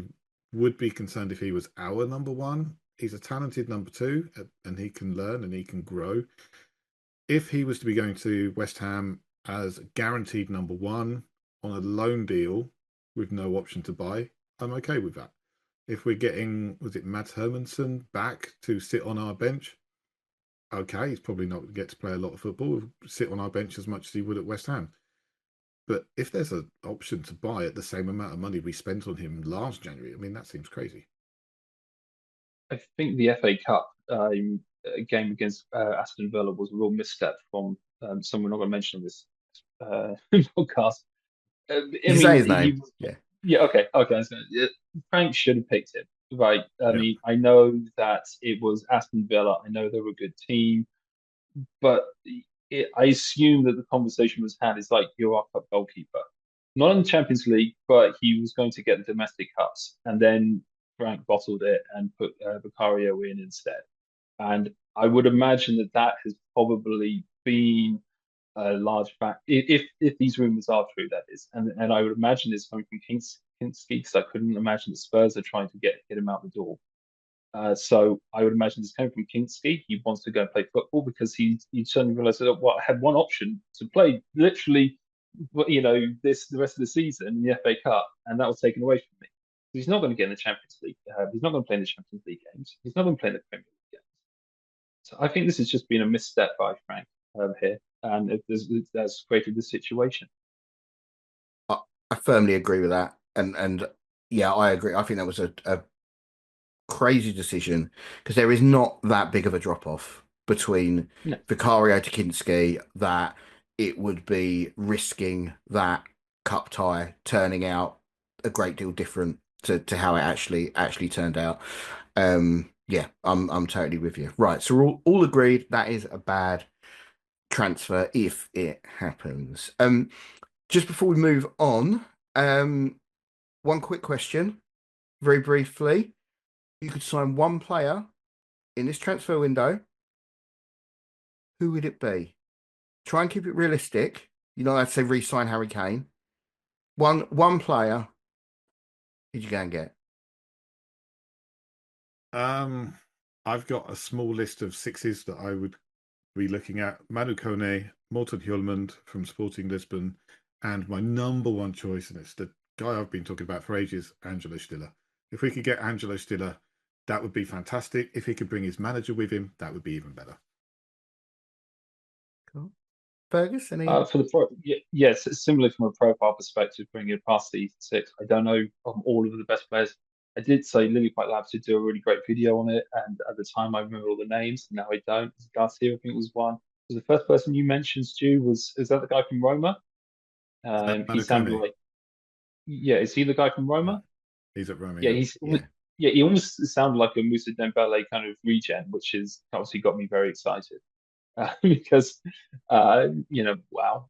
would be concerned if he was our number one. He's a talented number two, and he can learn and he can grow. If he was to be going to West Ham as a guaranteed number one on a loan deal with no option to buy, I'm okay with that. If we're getting, was it Matt Hermanson back to sit on our bench? Okay, he's probably not going to get to play a lot of football, sit on our bench as much as he would at West Ham. But if there's an option to buy at the same amount of money we spent on him last January, I mean, that seems crazy. I think the FA Cup game against Aston Villa was a real misstep from someone I'm not going to mention on this podcast. I You can say mean, his name. Yeah. yeah, okay. Frank should have picked him, right? I Yeah. mean, I know that it was Aston Villa. I know they were a good team. but I assume that the conversation was had is like you're our cup goalkeeper, not in the Champions League, but he was going to get the domestic cups, and then Frank bottled it and put Vicario in instead. And I would imagine that that has probably been a large fact, if these rumors are true, that is. And I would imagine it's coming from Kinsky, because I couldn't imagine the Spurs are trying to get him out the door. So I would imagine this came from Kinsky. He wants to go and play football because he suddenly realised that I had one option to play literally, the rest of the season in the FA Cup, and that was taken away from me. He's not going to get in the Champions League. He's not going to play in the Champions League games. He's not going to play in the Premier League games. So I think this has just been a misstep by Frank here, and that's created the situation. I firmly agree with that, and yeah, I agree. I think that was a crazy decision because there is not that big of a drop off between No. Vicario to Kinsky that it would be risking that cup tie turning out a great deal different to how it actually turned out. Yeah, I'm totally with you. Right, so we're all agreed that is a bad transfer if it happens. Just before we move on, one quick question, very briefly. You could sign one player in this transfer window. Who would it be? Try and keep it realistic. You know, I'd say re-sign Harry Kane. One player. Who'd you go and get? I've got a small list of sixes that I would be looking at. Manu Kone, Morten Hjulmand from Sporting Lisbon, and my number one choice, and it's the guy I've been talking about for ages, Angelo Stiller. If we could get Angelo Stiller, that would be fantastic. If he could bring his manager with him, that would be even better. Cool. Fergus, any? Yes, similarly from a profile perspective, bringing it past the six. I don't know all of the best players. I did say Lily White Labs did do a really great video on it, and at the time I remember all the names. Now I don't. Garcia, I think, was one. Was the first person you mentioned, Stu? Is that the guy from Roma? He sounded like, yeah. Is he the guy from Roma? He's at Roma. Yeah, Yeah. he almost sounded like a Moussa Dembele kind of regen, which is obviously got me very excited. Because wow.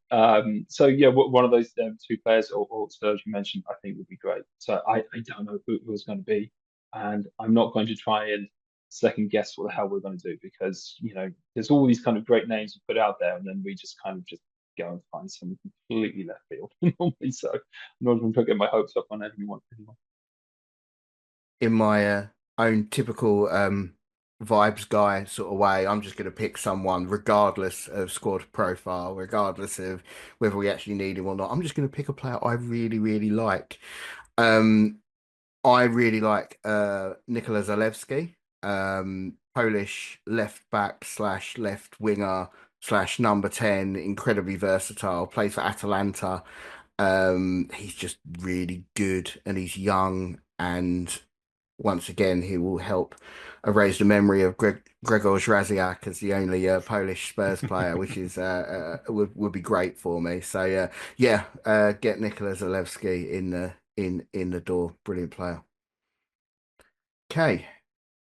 So yeah, one of those two players or Spurs you mentioned, I think would be great. So I don't know who it was going to be, and I'm not going to try and second guess what the hell we're going to do, because there's all these kind of great names we put out there, and then we just kind of just go and find someone completely left field normally. So I'm not even putting my hopes up on anyone. In my own typical vibes guy sort of way, I'm just going to pick someone regardless of squad profile, regardless of whether we actually need him or not. I'm just going to pick a player I really, really like. I really like Nikola Zalewski, Polish left back / left winger / number 10, incredibly versatile, plays for Atalanta. He's just really good and he's young, and once again, he will help erase the memory of Gregor Zraziak as the only Polish Spurs player, which is would be great for me. So get Nikola Zalewski in the door. Brilliant player. Okay,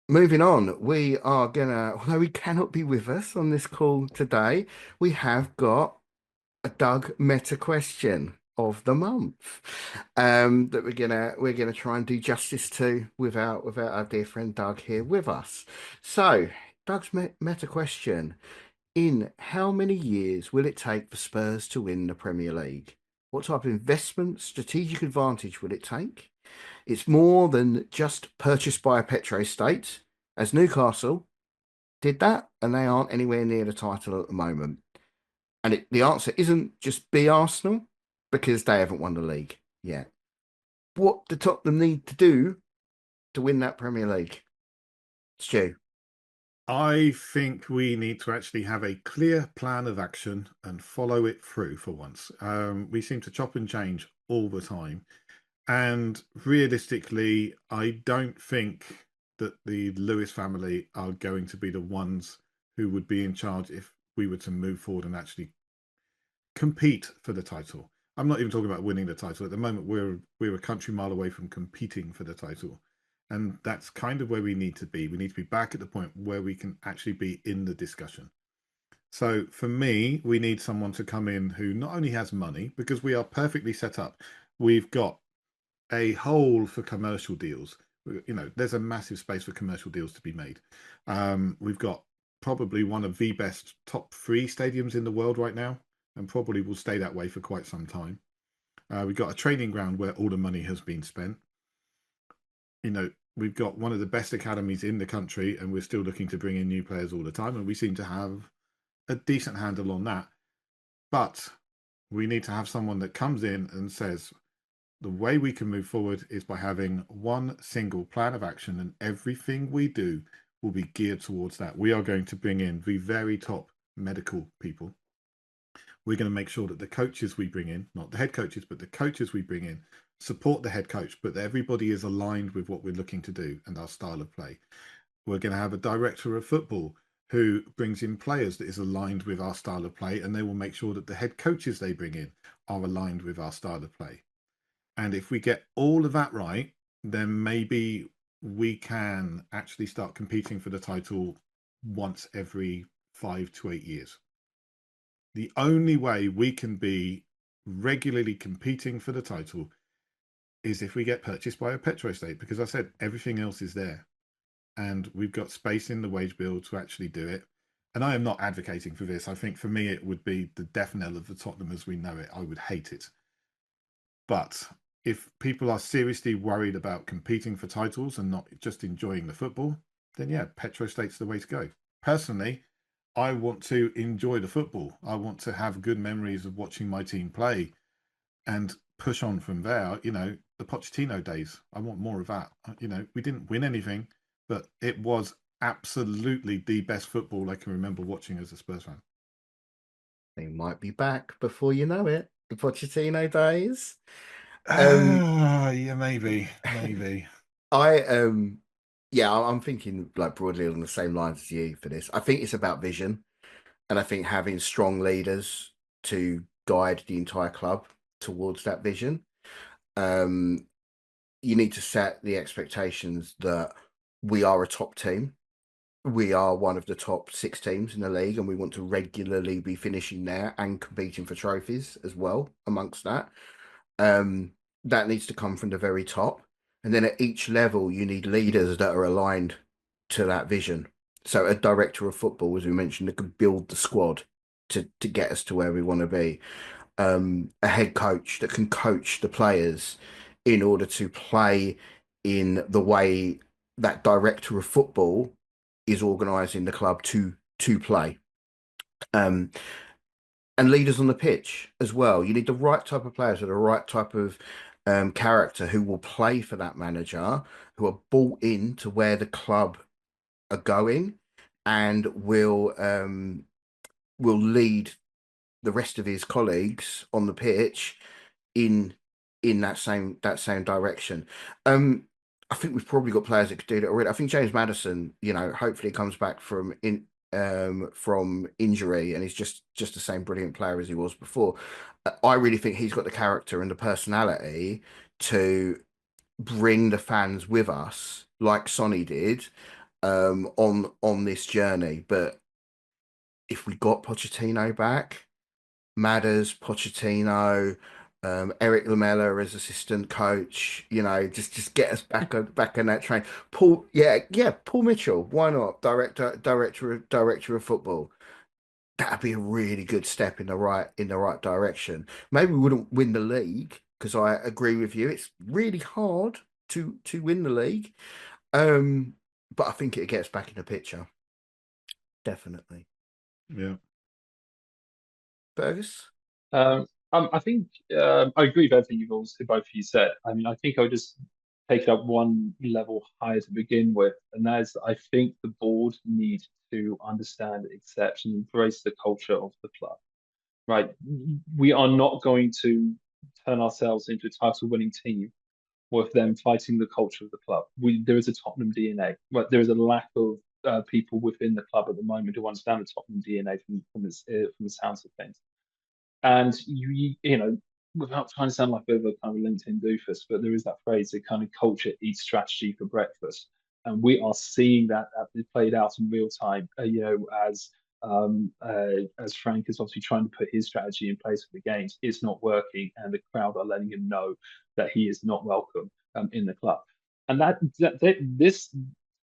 moving on. We are gonna, although he cannot be with us on this call today, we have got a Doug meta question of the month that we're gonna try and do justice to without our dear friend Doug here with us. So Doug's meta question: in how many years will it take for Spurs to win the Premier League? What type of investment, strategic advantage will it take? It's more than just purchased by a petro-state, as Newcastle did that, and they aren't anywhere near the title at the moment. And the answer isn't just be Arsenal, because they haven't won the league yet. What do Tottenham need to do to win that Premier League? Stu? I think we need to actually have a clear plan of action and follow it through for once. We seem to chop and change all the time. And realistically, I don't think that the Lewis family are going to be the ones who would be in charge if we were to move forward and actually compete for the title. I'm not even talking about winning the title. At the moment, we're a country mile away from competing for the title. And that's kind of where we need to be. We need to be back at the point where we can actually be in the discussion. So for me, we need someone to come in who not only has money, because we are perfectly set up. We've got a hole for commercial deals. There's a massive space for commercial deals to be made. We've got probably one of the best top 3 stadiums in the world right now, and probably will stay that way for quite some time. We've got a training ground where all the money has been spent. We've got one of the best academies in the country, and we're still looking to bring in new players all the time, and we seem to have a decent handle on that. But we need to have someone that comes in and says, the way we can move forward is by having one single plan of action, and everything we do will be geared towards that. We are going to bring in the very top medical people. We're going to make sure that the coaches we bring in, not the head coaches, but the coaches we bring in, support the head coach, but that everybody is aligned with what we're looking to do and our style of play. We're going to have a director of football who brings in players that is aligned with our style of play, and they will make sure that the head coaches they bring in are aligned with our style of play. And if we get all of that right, then maybe we can actually start competing for the title once every 5 to 8 years. The only way we can be regularly competing for the title is if we get purchased by a petrostate, because I said everything else is there. And we've got space in the wage bill to actually do it. And I am not advocating for this. I think for me, it would be the death knell of the Tottenham as we know it. I would hate it. But if people are seriously worried about competing for titles and not just enjoying the football, then yeah, petrostate's the way to go. Personally, I want to enjoy the football. I want to have good memories of watching my team play and push on from there. The Pochettino days, I want more of that. We didn't win anything, but it was absolutely the best football I can remember watching as a Spurs fan. They might be back before you know it. The Pochettino days. Yeah, maybe. I'm thinking like broadly along the same lines as you for this. I think it's about vision, and I think having strong leaders to guide the entire club towards that vision. You need to set the expectations that we are a top team. We are one of the top 6 teams in the league, and we want to regularly be finishing there and competing for trophies as well amongst that. That needs to come from the very top. And then at each level, you need leaders that are aligned to that vision. So a director of football, as we mentioned, that can build the squad to get us to where we want to be. A head coach that can coach the players in order to play in the way that director of football is organising the club to play. And leaders on the pitch as well. You need the right type of players with the right type of character who will play for that manager, who are bought in to where the club are going, and will lead the rest of his colleagues on the pitch in that same direction. I think we've probably got players that could do that already. I think James Maddison, hopefully comes back from injury and he's just the same brilliant player as he was before. I really think he's got the character and the personality to bring the fans with us like Sonny did on this journey. But if we got Pochettino back, Madders, Pochettino, Eric Lamela as assistant coach, just get us back on that train. Paul Mitchell, why not? Director of football. That'd be a really good step in the right direction. Maybe we wouldn't win the league because I agree with you. It's really hard to win the league. But I think it gets back in the picture. Definitely. Yeah. Fergus? I think I agree with everything both of you said. I mean, I think I would just take it up one level higher to begin with, and that is I think the board need to understand, accept, and embrace the culture of the club. Right? We are not going to turn ourselves into a title-winning team with them fighting the culture of the club. There is a Tottenham DNA. Right? There is a lack of people within the club at the moment who understand the Tottenham DNA from the sounds of things. And without trying to sound like a bit of a kind of LinkedIn doofus, but there is that phrase, the kind of culture eats strategy for breakfast. And we are seeing that played out in real time, as as Frank is obviously trying to put his strategy in place for the games, it's not working, and the crowd are letting him know that he is not welcome in the club. And this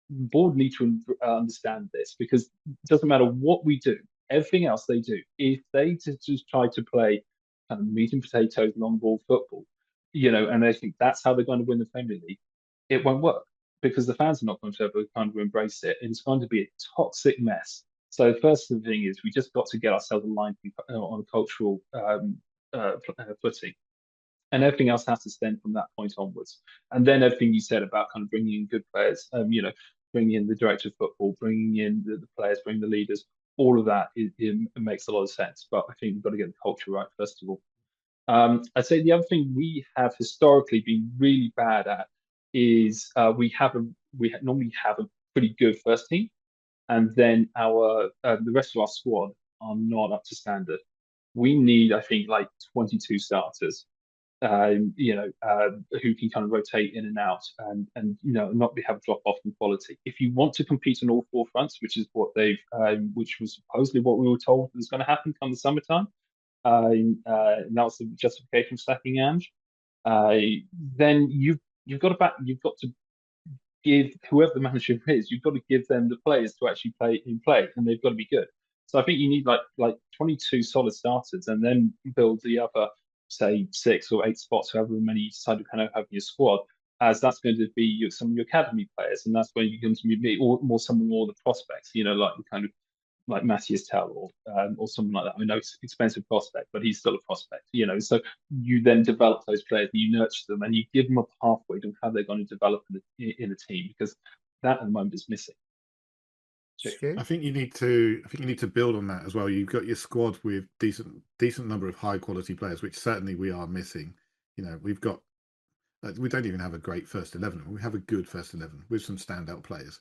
board need to understand this, because it doesn't matter what we do, everything else they do, if they just try to play kind of meat and potatoes, long ball football, and they think that's how they're going to win the Premier League, it won't work, because the fans are not going to ever kind of embrace it, and it's going to be a toxic mess. So the first thing is we just got to get ourselves aligned on a cultural footing, and everything else has to stem from that point onwards. And then everything you said about kind of bringing in good players, bringing in the director of football, bringing in the players, bringing the leaders, all of that, it makes a lot of sense. But I think we've got to get the culture right first of all. I'd say the other thing we have historically been really bad at is we normally have a pretty good first team, and then the rest of our squad are not up to standard. We need, I think, like 22 starters, who can kind of rotate in and out, and not have a drop off in quality. If you want to compete on all four fronts, which is which was supposedly what we were told was going to happen come the summertime, and that was the justification for sacking Ange. Then you've got to give whoever the manager is, you've got to give them the players to actually play, and they've got to be good. So I think you need like 22 solid starters, and then build the other, say, 6 or 8 spots, however many you decide to kind of have in your squad, as that's going to be some of your academy players, and that's where you're going to be some more the prospects, like the kind of like Matthias Tell or something like that. I know it's expensive prospect, but he's still a prospect, So you then develop those players, and you nurture them, and you give them a pathway to how they're going to develop in the team, because that at the moment is missing. I think you need to build on that as well. You've got your squad with decent number of high quality players, which certainly we are missing. We don't even have a great first 11. We have a good first 11 with some standout players.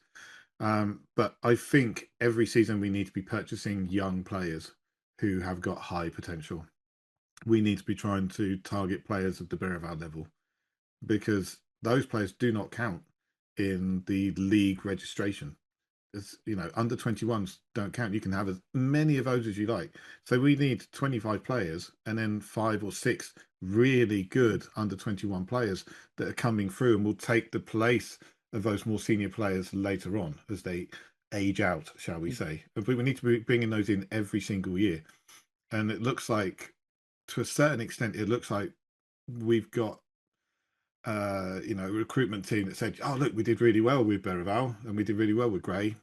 But I think every season we need to be purchasing young players who have got high potential. We need to be trying to target players at the Berival level, because those players do not count in the league registration. Under 21s don't count. You can have as many of those as you like. So we need 25 players, and then 5 or 6 really good under 21 players that are coming through and will take the place of those more senior players later on as they age out, shall we say. But we need to be bringing those in every single year. And it looks like, to a certain extent, we've got a recruitment team that said, oh, look, we did really well with Berival and we did really well with Gray.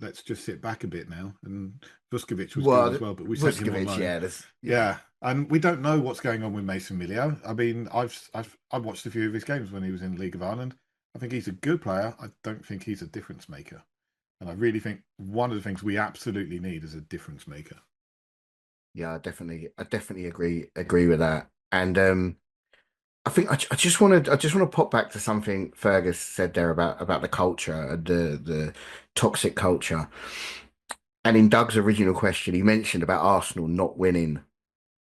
Let's just sit back a bit now. And Vuskovic was good as well, but we sent him on loan. Yeah. And we don't know what's going on with Mason Milio. I mean, I've watched a few of his games when he was in League of Ireland. I think he's a good player. I don't think he's a difference maker. And I really think one of the things we absolutely need is a difference maker. Yeah, I definitely agree with that. And I think I just want to pop back to something Fergus said there about the culture, the toxic culture. And in Doug's original question, he mentioned about Arsenal not winning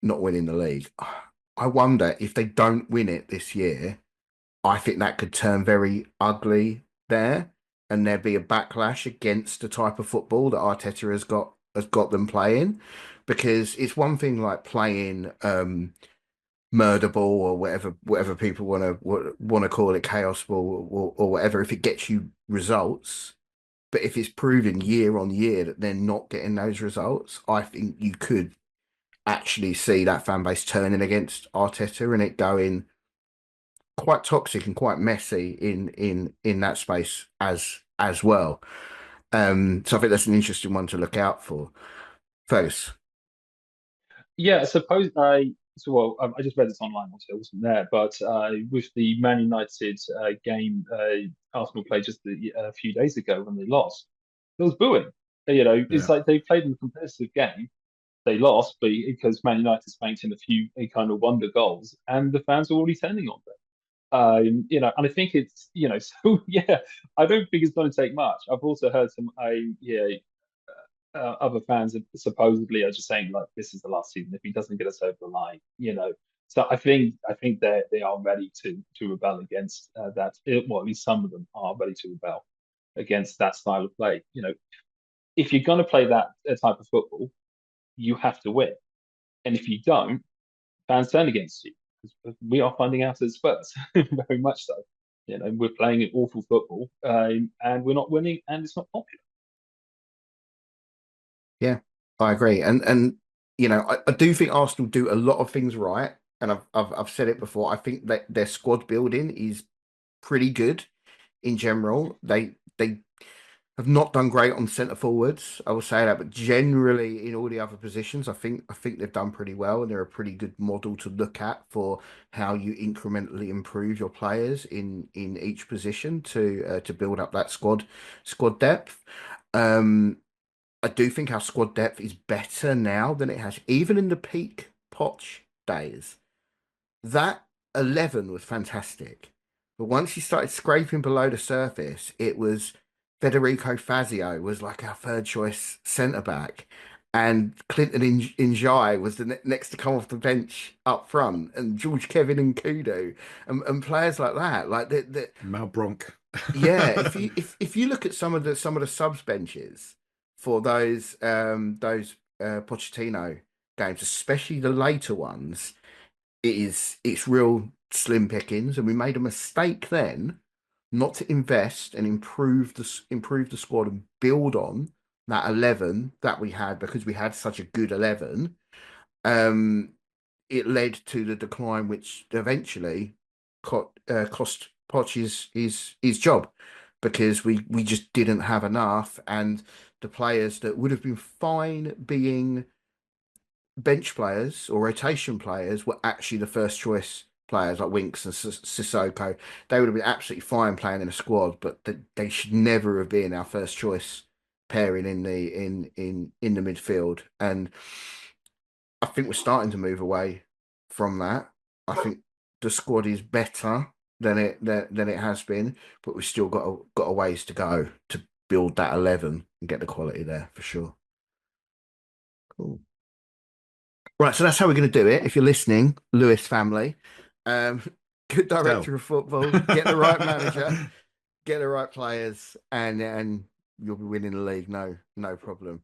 the league. I wonder if they don't win it this year, I think that could turn very ugly there, and there'd be a backlash against the type of football that Arteta has got them playing, because it's one thing like playing murder ball or whatever people want to call it, chaos ball or whatever, if it gets you results. But if it's proven year on year that they're not getting those results, I think you could actually see that fan base turning against Arteta and it going quite toxic and quite messy in that space as well. So I think that's an interesting one to look out for. Fergus. Yeah, I suppose I just read this online, obviously I wasn't there, but with the Man United game Arsenal played just a few days ago when they lost, there was booing. It's like they played in a competitive game, they lost because Man United spanked in a few kind of wonder goals, and the fans are already turning on them. And I think it's, so yeah, I don't think it's going to take much. I've also heard some, other fans supposedly are just saying like, this is the last season if he doesn't get us over the line, So I think they are ready to rebel against that. Well, at least some of them are ready to rebel against that style of play. if you're going to play that type of football, you have to win. And if you don't, fans turn against you. We are finding out as Spurs, very much so. We're playing an awful football, and we're not winning, and it's not popular. Yeah, I agree. And I do think Arsenal do a lot of things right. And I've said it before. I think that their squad building is pretty good in general. They have not done great on centre forwards, I will say that, but generally in all the other positions, I think they've done pretty well, and they're a pretty good model to look at for how you incrementally improve your players in each position to build up that squad depth. Um, I do think our squad depth is better now than it has, even in the peak Poch days. That 11 was fantastic. But once you started scraping below the surface, it was Federico Fazio was like our third choice centre back. And Clinton Njai was the next to come off the bench up front, and George Kevin and Kudu and players like that. Like Malbronk. yeah, if you look at some of the subs benches for those Pochettino games, especially the later ones, it's real slim pickings, and we made a mistake then not to invest and improve the squad and build on that 11 that we had, because we had such a good 11. It led to the decline, which eventually cost Poch his job, because we just didn't have enough, and the players that would have been fine being bench players or rotation players were actually the first choice players, like Winks and Sissoko. They would have been absolutely fine playing in a squad, but they should never have been our first choice pairing in the midfield. And I think we're starting to move away from that. I think the squad is better than it has been, but we've still got a ways to go to build that 11 and get the quality there for sure. Cool. Right, so that's how we're going to do it. If you're listening, Lewis family, um, good director of football, get the right manager, get the right players, and you'll be winning the league. No problem.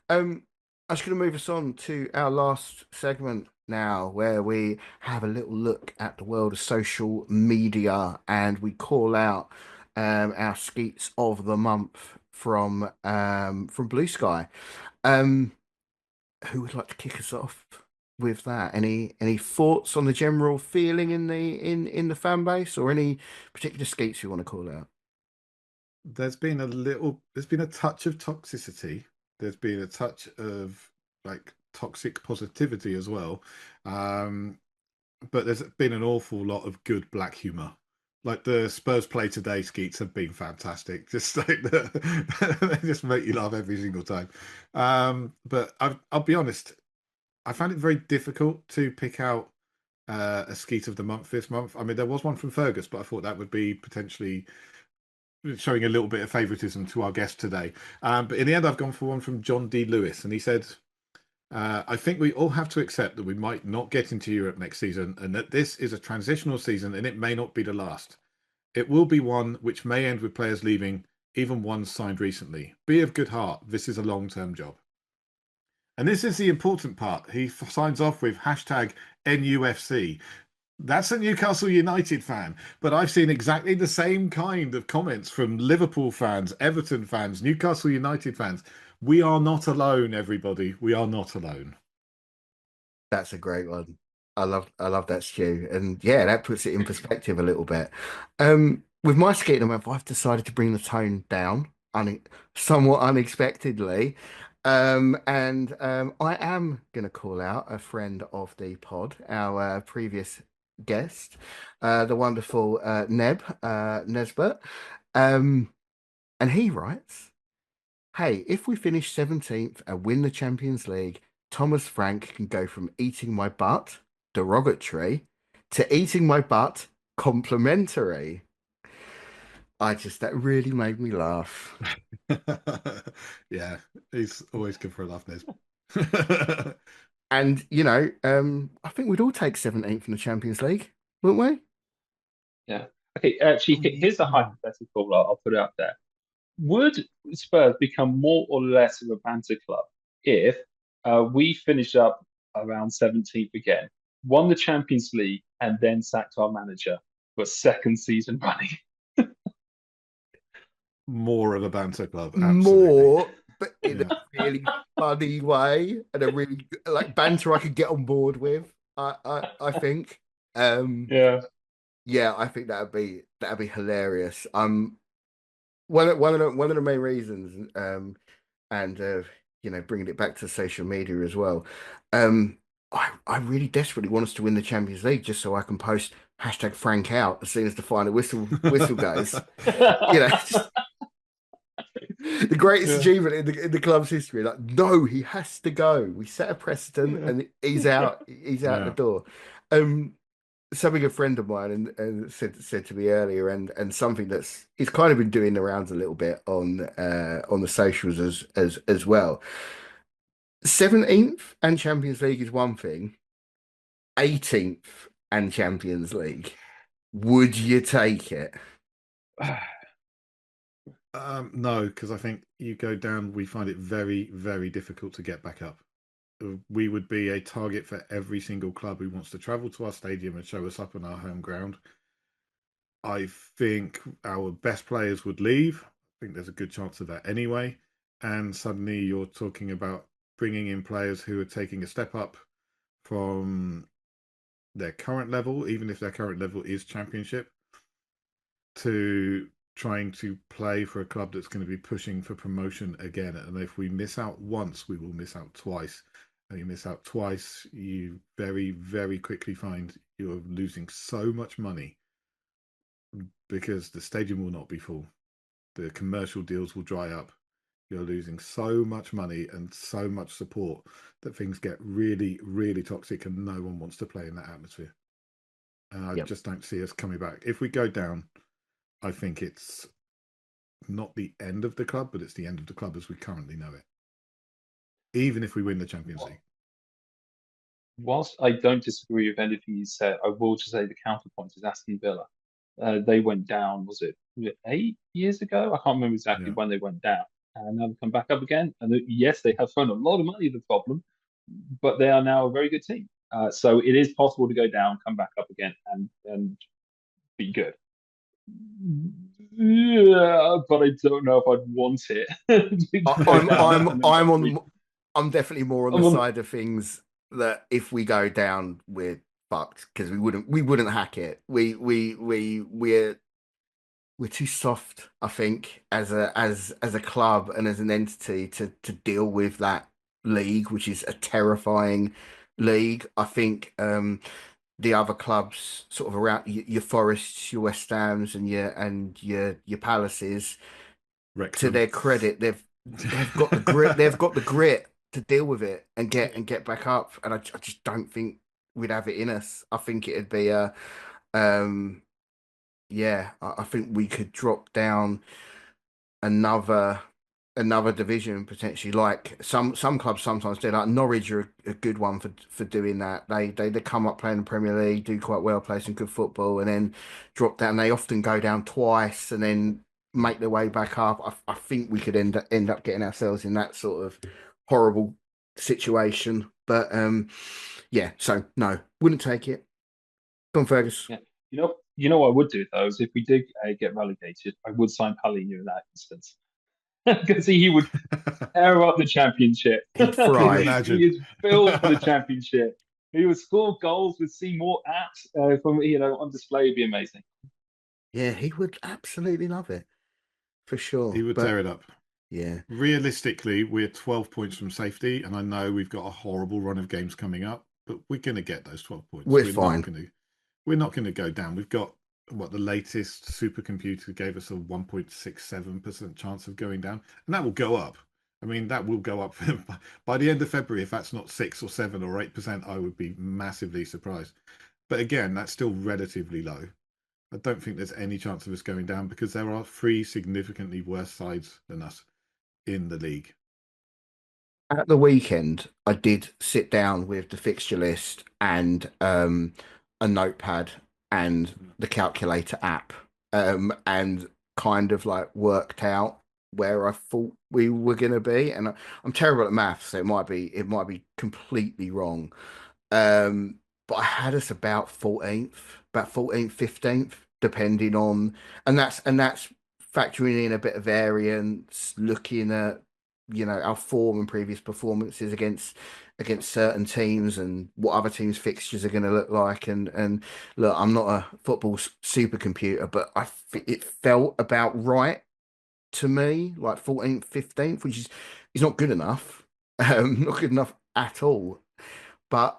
I'm just going to move us on to our last segment now, where we have a little look at the world of social media, and we call out our Skeets of the month from Blue Sky. Who would like to kick us off with that? Any thoughts on the general feeling in the fan base, or any particular Skeets you want to call out? There's been a touch of toxicity. There's been a touch of like toxic positivity as well. But there's been an awful lot of good black humor. Like the Spurs play today, Skeets have been fantastic. Just like they just make you laugh every single time. But I'll be honest, I found it very difficult to pick out a Skeet of the month this month. I mean, there was one from Fergus, but I thought that would be potentially showing a little bit of favoritism to our guest today. But in the end, I've gone for one from John D. Lewis, and he said, I think we all have to accept that we might not get into Europe next season, and that this is a transitional season and it may not be the last. It will be one which may end with players leaving, even ones signed recently. Be of good heart. This is a long-term job. And this is the important part. He signs off with hashtag NUFC. That's a Newcastle United fan, but I've seen exactly the same kind of comments from Liverpool fans, Everton fans, Newcastle United fans. We are not alone, everybody. We are not alone. That's a great one. I love that, Stu, and yeah, that puts it in perspective a little bit. With my skating month, I've decided to bring the tone down, somewhat unexpectedly. And I am going to call out a friend of the pod, our previous guest, the wonderful Nesbert. And he writes, "Hey, if we finish 17th and win the Champions League, Thomas Frank can go from eating my butt, derogatory, to eating my butt, complimentary." That really made me laugh. Yeah, he's always good for a laugh, Nes. And I think we'd all take 17th in the Champions League, wouldn't we? Yeah. Okay. Actually, here's a hypothetical. I'll put it out there. would Spurs become more or less of a banter club if we finished up around 17th again, won the Champions League, and then sacked our manager for a second season running? More of a banter club, absolutely. More, but in a Yeah. really funny way and a really like banter I could get on board with. I think. Yeah. Yeah, I think that'd be hilarious. One of the main reasons, and bringing it back to social media as well. Um, I really desperately want us to win the Champions League just so I can post hashtag Frank out as soon as the final whistle goes. You know, just the greatest Yeah. achievement in the club's history. Like, no, he has to go. We set a precedent, Yeah. and he's out. He's out the Yeah. door. Something a friend of mine and said to me earlier, and something that's it's kind of been doing the rounds a little bit on the socials as well. 17th and Champions League is one thing. 18th and Champions League. Would you take it? No, because I think you go down, we find it very, very difficult to get back up. We would be a target for every single club who wants to travel to our stadium and show us up on our home ground. I think our best players would leave. I think there's a good chance of that anyway. And suddenly you're talking about bringing in players who are taking a step up from their current level, even if their current level is championship, to trying to play for a club that's going to be pushing for promotion again. And if we miss out once, we will miss out twice. And you miss out twice, you very, very quickly find you're losing so much money because the stadium will not be full. The commercial deals will dry up. You're losing so much money and so much support that things get really, really toxic and no one wants to play in that atmosphere. And I Yep. just don't see us coming back. If we go down, I think it's not the end of the club, but it's the end of the club as we currently know it. Even if we win the Champions League. Whilst I don't disagree with anything you said, I will just say the counterpoint is Aston Villa. They went down, was it 8 years ago? I can't remember exactly Yeah. when they went down. And now they've come back up again. And yes, they have thrown a lot of money at the problem, but they are now a very good team. So it is possible to go down, come back up again, and be good. Yeah, but I don't know if I'd want it to go down and then I'm definitely more on I'm the on, side of things that if we go down, we're fucked because we wouldn't hack it. We're too soft, I think, as a club and as an entity to deal with that league, which is a terrifying league. I think the other clubs sort of around your Forests, your West Hams, and your Palaces, to Wrexham. their credit, they've got the grit. They've got the grit to deal with it and get back up. And I just don't think we'd have it in us. I think it'd be a um yeah. I think we could drop down another division potentially. Like some clubs sometimes do. Like Norwich are a good one for doing that. They come up playing the Premier League, do quite well, play some good football, and then drop down. They often go down twice and then make their way back up. I think we could end up getting ourselves in that sort of horrible situation. But yeah. So no, wouldn't take it. Come on, Fergus. yeah. You know what I would do though is if we did get relegated, I would sign Palhinha in that instance because he would tear up the championship. He'd Can you thrive. imagine? He is built for the championship. He would score goals with Seymour from on display. It'd be amazing. Yeah, he would absolutely love it for sure. He would But tear it up. yeah, Realistically, we're 12 points from safety, and I know we've got a horrible run of games coming up, but we're going to get those 12 points. we're fine. We're not going to go down. We've got what the latest supercomputer gave us a 1.67% chance of going down, and that will go up. I mean, that will go up by the end of February. If that's not 6 or 7 or 8%, I would be massively surprised. But again, that's still relatively low. I don't think there's any chance of us going down because there are 3 significantly worse sides than us in the league. At the weekend, I did sit down with the fixture list and a notepad and the calculator app, and kind of like worked out where I thought we were going to be, and I'm terrible at maths, so it might be completely wrong. But I had us about 14th, 15th, depending on, and that's factoring in a bit of variance, looking at our form and previous performances against certain teams and what other teams' fixtures are going to look like. And look, I'm not a football supercomputer, but it felt about right to me, like 14th, 15th, which is not good enough, not good enough at all. But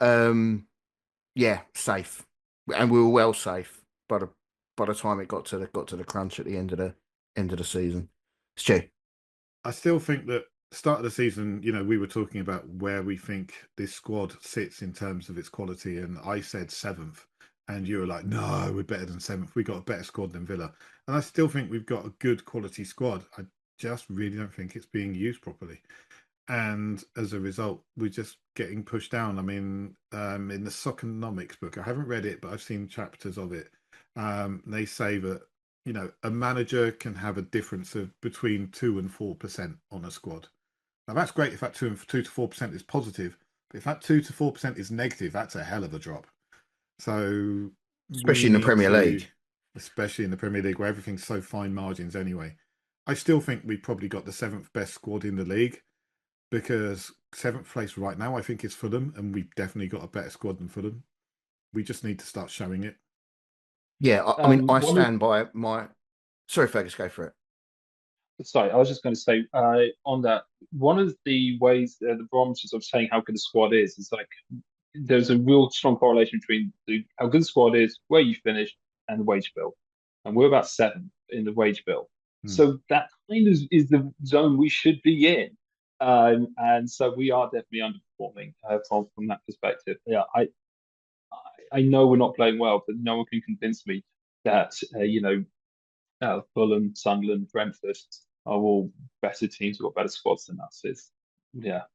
yeah, safe, and we were well safe by the time it got to the crunch at the end of the season. Stu. I still think that start of the season, we were talking about where we think this squad sits in terms of its quality, and I said seventh, and you were like, "No, we're better than seventh. We got a better squad than Villa," and I still think we've got a good quality squad. I just really don't think it's being used properly, and as a result, we're just getting pushed down. I mean, in the Soccernomics book, I haven't read it, but I've seen chapters of it. They say that a manager can have a difference of between 2 and 4% on a squad. Now that's great if that 2 to 4% is positive, but if that 2 to 4% is negative, that's a hell of a drop. So Especially we in the need Premier to, League. especially in the Premier League where everything's so fine margins anyway. I still think we probably got the seventh best squad in the league because seventh place right now I think is Fulham, and we've definitely got a better squad than Fulham. We just need to start showing it. Yeah, I mean, I One of stand by my. Sorry, Fergus, go for it. Sorry, I was just going to say on that, one of the ways the barometers of saying how good the squad is like there's a real strong correlation between how good the squad is, where you finish, and the wage bill. And we're about seventh in the wage bill. Hmm. So that kind of is the zone we should be in. And so we are definitely underperforming from that perspective. Yeah, I know we're not playing well, but no one can convince me that Fulham, Sunderland, Brentford are all better teams who've got better squads than us.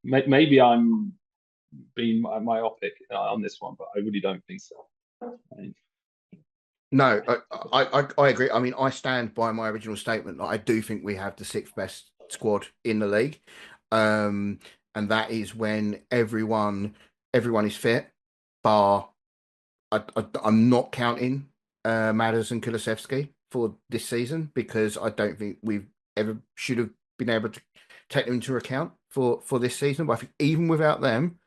Maybe I'm being myopic on this one, but I really don't think so. No, I agree. I mean, I stand by my original statement that I do think we have the sixth best squad in the league, and that is when everyone is fit, bar I'm not counting Madders and Kulusevski for this season because I don't think we've ever should have been able to take them into account for this season. But I think even without them,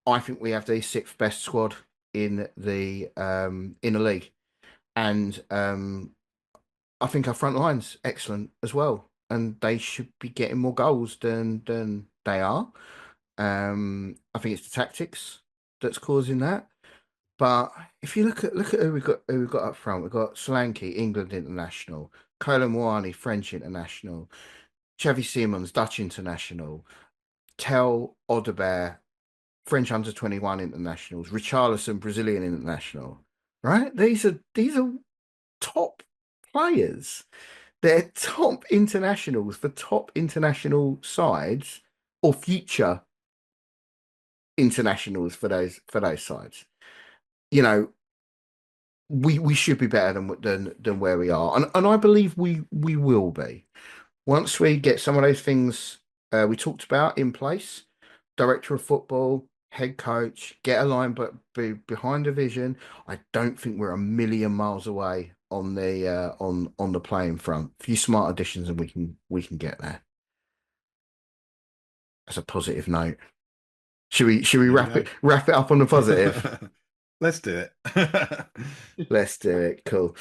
I think we have the sixth best squad in the league, and I think our front line's excellent as well, and they should be getting more goals than they are. I think it's the tactics that's causing that. But if you look at who we've got up front, we've got Solanke, England international, Colin Moani, French international, Xavi Simons, Dutch international, Tel Odebear, French under 21 internationals, Richarlison, Brazilian international. Right? These are top players. They're top internationals for top international sides or future internationals for those sides. You know, we should be better than where we are, and I believe we will be once we get some of those things we talked about in place. Director of football, head coach, get a line but behind the vision. I don't think we're a million miles away on the playing front. A few smart additions and we can get there. As a positive note. Should we wrap it up on the positive? Let's do it. Let's do it. Cool.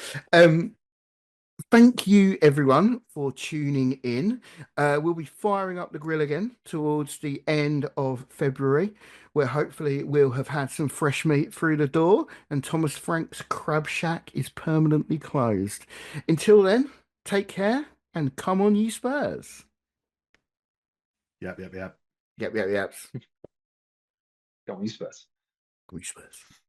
Thank you everyone for tuning in. We'll be firing up the grill again towards the end of February, where hopefully we'll have had some fresh meat through the door and Thomas Frank's Crab Shack is permanently closed. Until then, take care and come on, you Spurs. Yep. Yep. Go on, you Spurs. Go you Spurs.